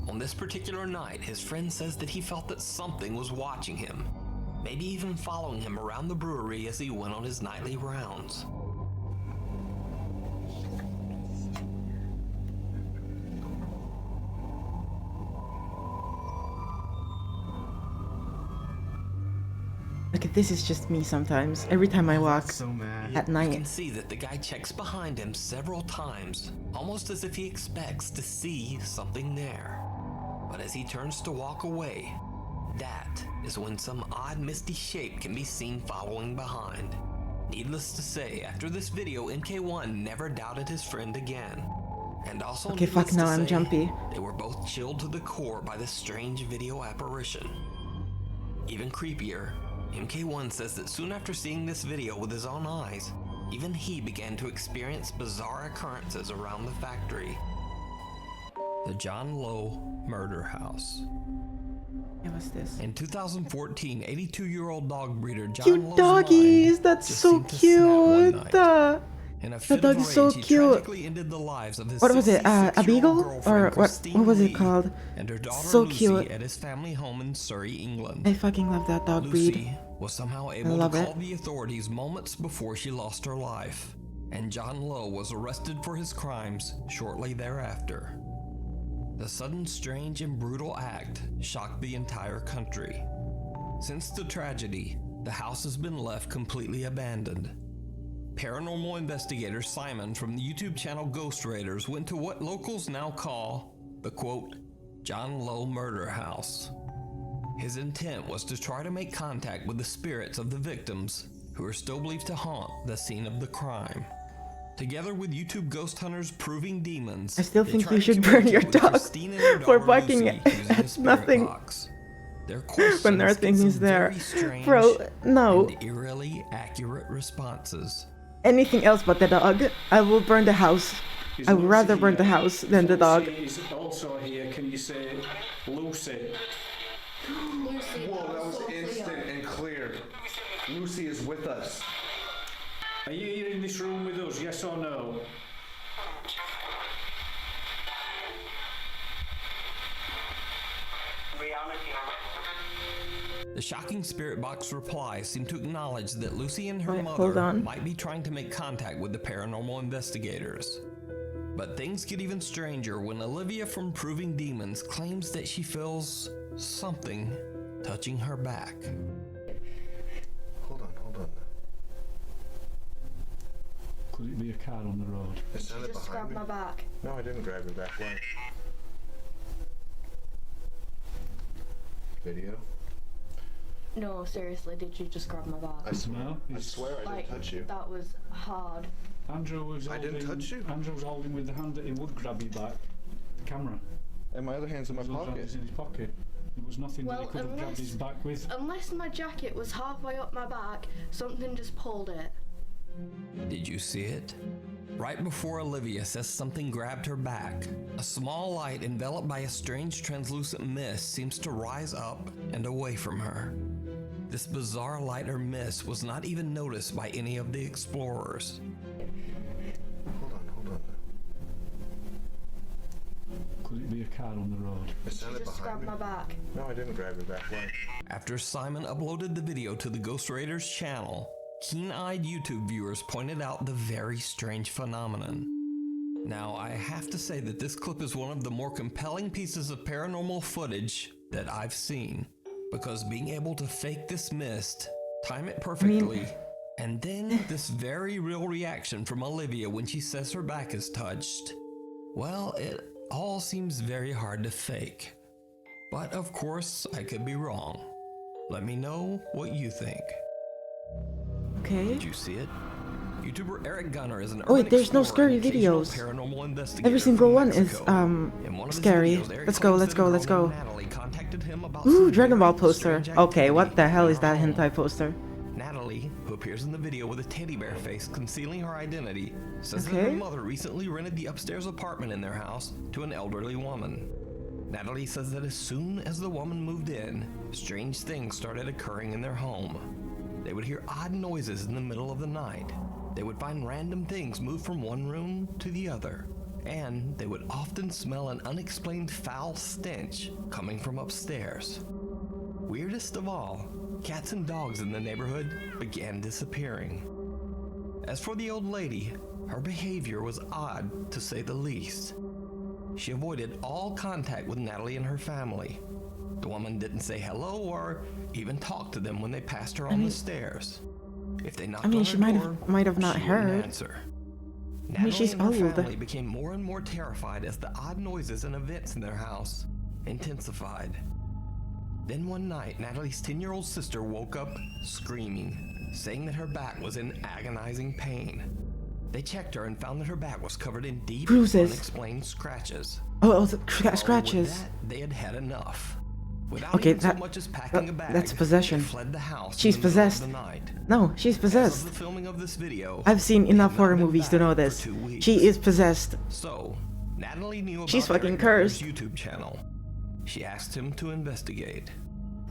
On this particular night, his friend says that he felt that something was watching him, maybe even following him around the brewery as he went on his nightly rounds. Like, this is just me sometimes. Every time I walk at night. You can see that the guy checks behind him several times, almost as if he expects to see something there. But as he turns to walk away, that is when some odd misty shape can be seen following behind. Needless to say, after this video, MK1 never doubted his friend again. And also, okay, fuck, now I'm jumpy. They were both chilled to the core by this strange video apparition. Even creepier, MK1 says that soon after seeing this video with his own eyes, even he began to experience bizarre occurrences around the factory. The John Lowe Murder House. Yeah, what's this? In 2014, 82-year-old dog breeder John Cute Lowe's doggies! mind That's just so seemed to snap one cute! night. In a The fit dog of is so rage, he cute. tragically ended the lives of his What was it? A 66-year-old beagle? girlfriend, Or what Christine was Lee, it called? and her daughter So Lucy cute. at his family home in Surrey, England. I fucking love that dog breed. Lucy was somehow able to love call it. the authorities moments before she lost her life, and John Lowe was arrested for his crimes shortly thereafter. The sudden, strange, and brutal act shocked the entire country. Since the tragedy, the house has been left completely abandoned. Paranormal investigator Simon from the YouTube channel Ghost Raiders went to what locals now call the quote, John Lowe Murder House. His intent was to try to make contact with the spirits of the victims who are still believed to haunt the scene of the crime. Together with YouTube ghost hunters Proving Demons, I still they think tried you to should burn your communicate with dog Christine and her for daughter barking Lucy using a at spirit nothing box. Their when questions nothing get is some there. very strange Bro, no. and eerily accurate responses. Anything else but the dog. I will burn the house. I would rather burn the house than the dog. Lucy is also here. Can you say Lucy? Lucy, Whoa, that was instant and clear. Lucy is with us. Are you here in this room with us? Yes or no? The shocking spirit box reply seemed to acknowledge that Lucy and her Wait, hold mother on. might be trying to make contact with the paranormal investigators. But things get even stranger when Olivia from Proving Demons claims that she feels something touching her back. Hold on. Could it be a car on the road? It sounded Just behind grab me. my back. No, I didn't grab your back. Why? Video? No, seriously, did you just grab my back? I swear. No, I swear I Like, didn't touch you. that was hard. Andrew was I holding, didn't touch you. Andrew was holding with the hand that he would grab you back. The camera. And my other hand's in my His other hand pocket. is in his pocket. There was nothing that he Well, could have grabbed his back with. Unless my jacket was halfway up my back, something just pulled it. Did you see it? Right before Olivia says something grabbed her back, a small light enveloped by a strange translucent mist seems to rise up and away from her. This bizarre light or mist was not even noticed by any of the explorers. Hold on. Could it be a car on the road? It sounded Just behind grabbed me. my back. No, I didn't grab your back. Why? After Simon uploaded the video to the Ghost Raiders channel, keen-eyed YouTube viewers pointed out the very strange phenomenon. Now, I have to say that this clip is one of the more compelling pieces of paranormal footage that I've seen, because being able to fake this mist, time it perfectly, and then this very real reaction from Olivia when she says her back is touched, well, it all seems very hard to fake. But of course, I could be wrong. Let me know what you think. Okay. Did you see it? YouTuber Eric Gunner is an Oh wait, urban there's no explorer scary and occasional videos. paranormal investigator Every single from one is Mexico. In one of his scary. videos, Eric Let's go, claims let's that go, a let's girl go. named Natalie contacted him about Ooh, some Dragon Ball very poster. strange Okay, what activity the hell in is her that home. hentai poster? Natalie, who appears in the video with a teddy bear face concealing her identity, says that Okay. her mother recently rented the upstairs apartment in their house to an elderly woman. Natalie says that as soon as the woman moved in, strange things started occurring in their home. They would hear odd noises in the middle of the night. They would find random things move from one room to the other. And they would often smell an unexplained foul stench coming from upstairs. Weirdest of all, cats and dogs in the neighborhood began disappearing. As for the old lady, her behavior was odd to say the least. She avoided all contact with Natalie and her family. The woman didn't say hello or even talk to them when they passed her on the stairs. If they knocked I mean, on she her door, might have not she wouldn't heard. answer. I mean, Natalie she's and her old. family became more and more terrified as the odd noises and events in their house intensified. Then one night, Natalie's 10-year-old sister woke up screaming, saying that her back was in agonizing pain. They checked her and found that her back was covered in deep, Bruises. unexplained scratches. Oh, the With scratches. that, they had had enough. Without Okay, even so that, much as packing a that- bag, that's they possession. fled the house She's in the middle of possessed. the night. No, she's As possessed. of the filming of this video, I've seen enough they've not horror been movies to back know for this. 2 weeks. She is possessed. So, Natalie knew about She's fucking Eric Gunner's cursed. YouTube channel. She asked him to investigate.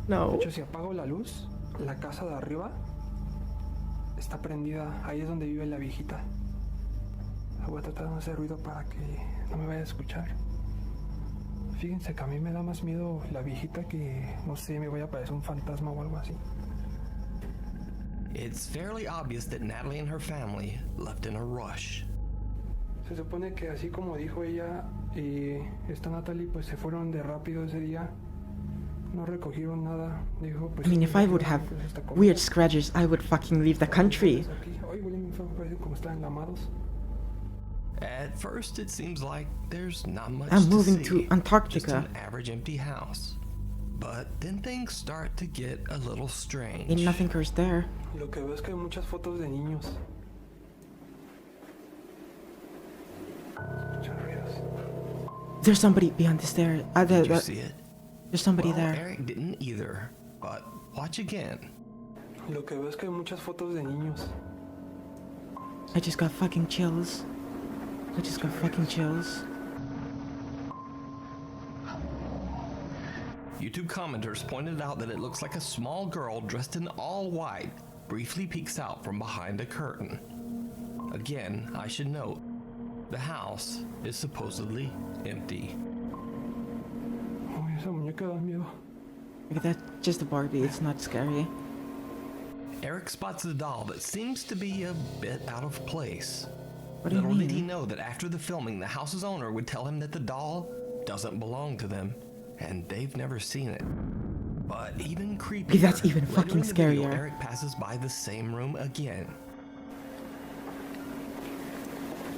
No. De hecho, si apago la luz, la casa de arriba está prendida. Ahí es donde vive la viejita. Voy a tratar de no hacer ruido para que no me vaya a escuchar. Fíjense que a mí me da más miedo la viejita que, no sé, me vaya a parecer un fantasma o algo así. It's fairly obvious that Natalie and her family left in a rush. Se supone que así como dijo ella, esta Natalie, pues se fueron de rápido ese día. No recogieron nada. Dijo, pues, I mean, if I would pues, have hasta comer. weird scratches, I would fucking leave the country. Aquí. Ay, huelen bien feo, parecen como están enlamados. At first, it seems like there's not much I'm to moving see, to just Antarctica. an average empty house. But then things start to get a little strange. Ain't nothing cursed there. Lo que veo es que hay muchas fotos de niños. Escuchan ruidos. There's somebody behind the stairs. Did you see it? There's somebody Well, there. Eric didn't either, but watch again. Lo que veo es que hay muchas fotos de niños. I just got fucking chills. I just got fucking chills. YouTube commenters pointed out that it looks like a small girl dressed in all white briefly peeks out from behind a curtain. Again, I should note, the house is supposedly empty. Ay, esa muñeca da miedo. Look at that, just a Barbie, it's not scary. Eric spots a doll that seems to be a bit out of place. What do you Little did he mean? know that after the filming, the house's owner would tell him that the doll doesn't belong to them, and they've never seen it. But even creepier, Okay, that's even later fucking in the video, scarier. Eric passes by the same room again.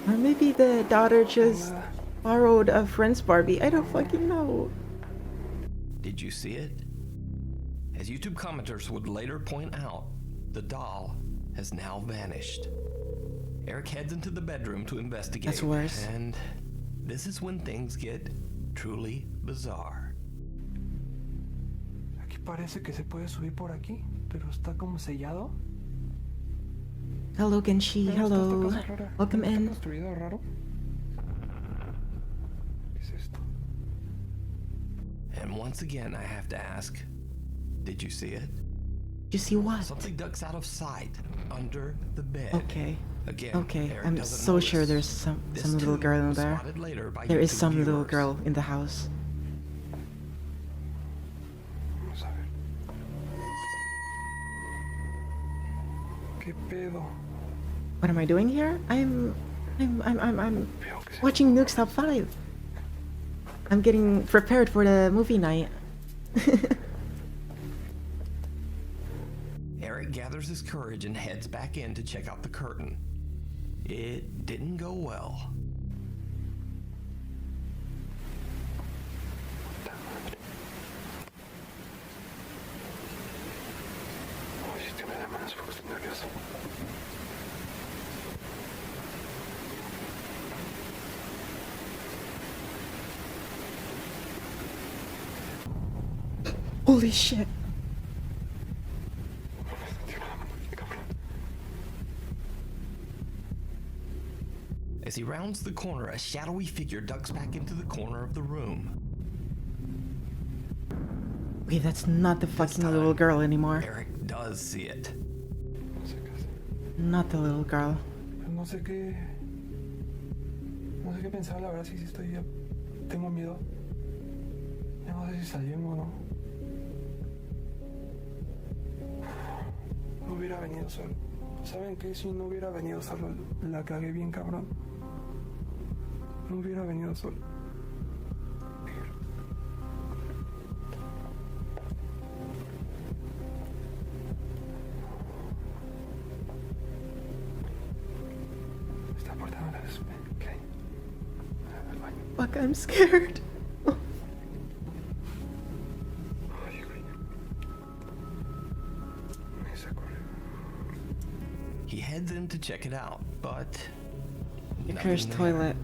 Or maybe the daughter just borrowed a friend's Barbie. I don't fucking know. Did you see it? As YouTube commenters would later point out, the doll has now vanished. Eric heads into the bedroom to investigate. That's worse. And this is when things get truly bizarre. Aquí parece que se puede subir por aquí, pero está como sellado. Hello, Genshi. Pero está Hello. esta casa rara. Welcome ¿Está in. construido raro? ¿Qué es esto? And once again, I have to ask, did you see it? You see what? Something ducks out of sight under the bed. Okay. Again, Okay, Eric I'm doesn't so notice. sure there's some This little too girl in was there. spotted later by There is YouTube some little viewers. girl in the house. Vamos a ver. ¿Qué pedo? What am I doing here? I'm watching Nuke's Top 5. I'm getting prepared for the movie night. Eric gathers his courage and heads back in to check out the curtain. It didn't go well. Ay, es que me da manos porque estoy nervioso. Holy shit. As he rounds the corner, a shadowy figure ducks back into the corner of the room. Wait, that's not the fucking little girl anymore. Eric does see it. Not the little girl. No sé qué. No sé qué pensar, la verdad, si estoy. Tengo miedo. Ya no sé si salimos o no. No hubiera venido solo. ¿Saben qué? Si no hubiera venido solo, la cagué bien cabrón. No hubiera venido solo. Esta puerta no la ves. ¿Qué hay? Al baño. Fuck, I'm scared. Ay, güey. Me sacó. He heads in to check it out, but The nothing cursed there. toilet.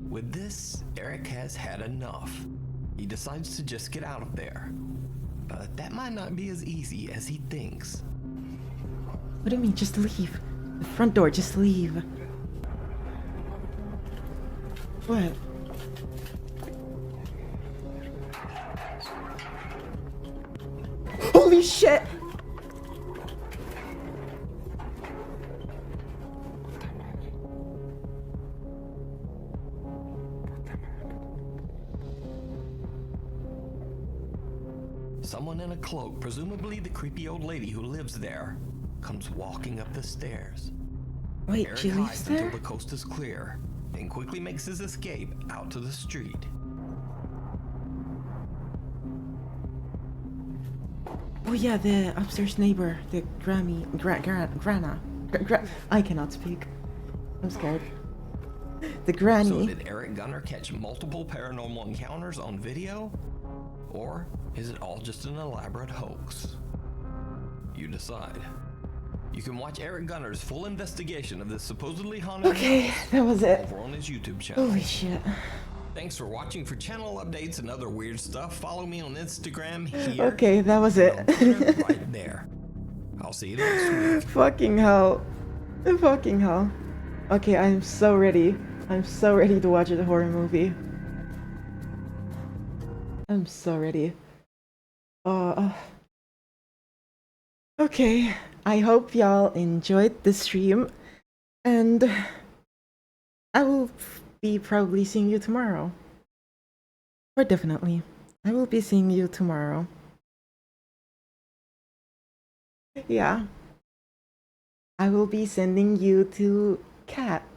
With this, Eric has had enough. He decides to just get out of there. But that might not be as easy as he thinks. What do you mean, just leave? The front door, just leave. What? Holy shit! Someone in a cloak, presumably the creepy old lady who lives there, comes walking up the stairs. Wait, Eric she lives hides there? until the coast is clear, and quickly makes his escape out to the street. Oh yeah, the upstairs neighbor, the Grammy, Grana. I cannot speak. I'm scared. The So granny. did Eric Gunner catch multiple paranormal encounters on video? Or is it all just an elaborate hoax? You decide. You can watch Eric Gunner's full investigation of this supposedly haunted Okay, house that was it. over on his YouTube channel. Holy shit. Thanks for watching. For channel updates and other weird stuff, follow me on Instagram here. Okay, that was it. Right there. I'll see you next week. Fucking hell. Fucking hell. Okay, I'm so ready. I'm so ready to watch a horror movie. I'm so ready. Okay, I hope y'all enjoyed the stream, and I will be probably seeing you tomorrow. Or definitely, I will be seeing you tomorrow. Yeah. I will be sending you to Cat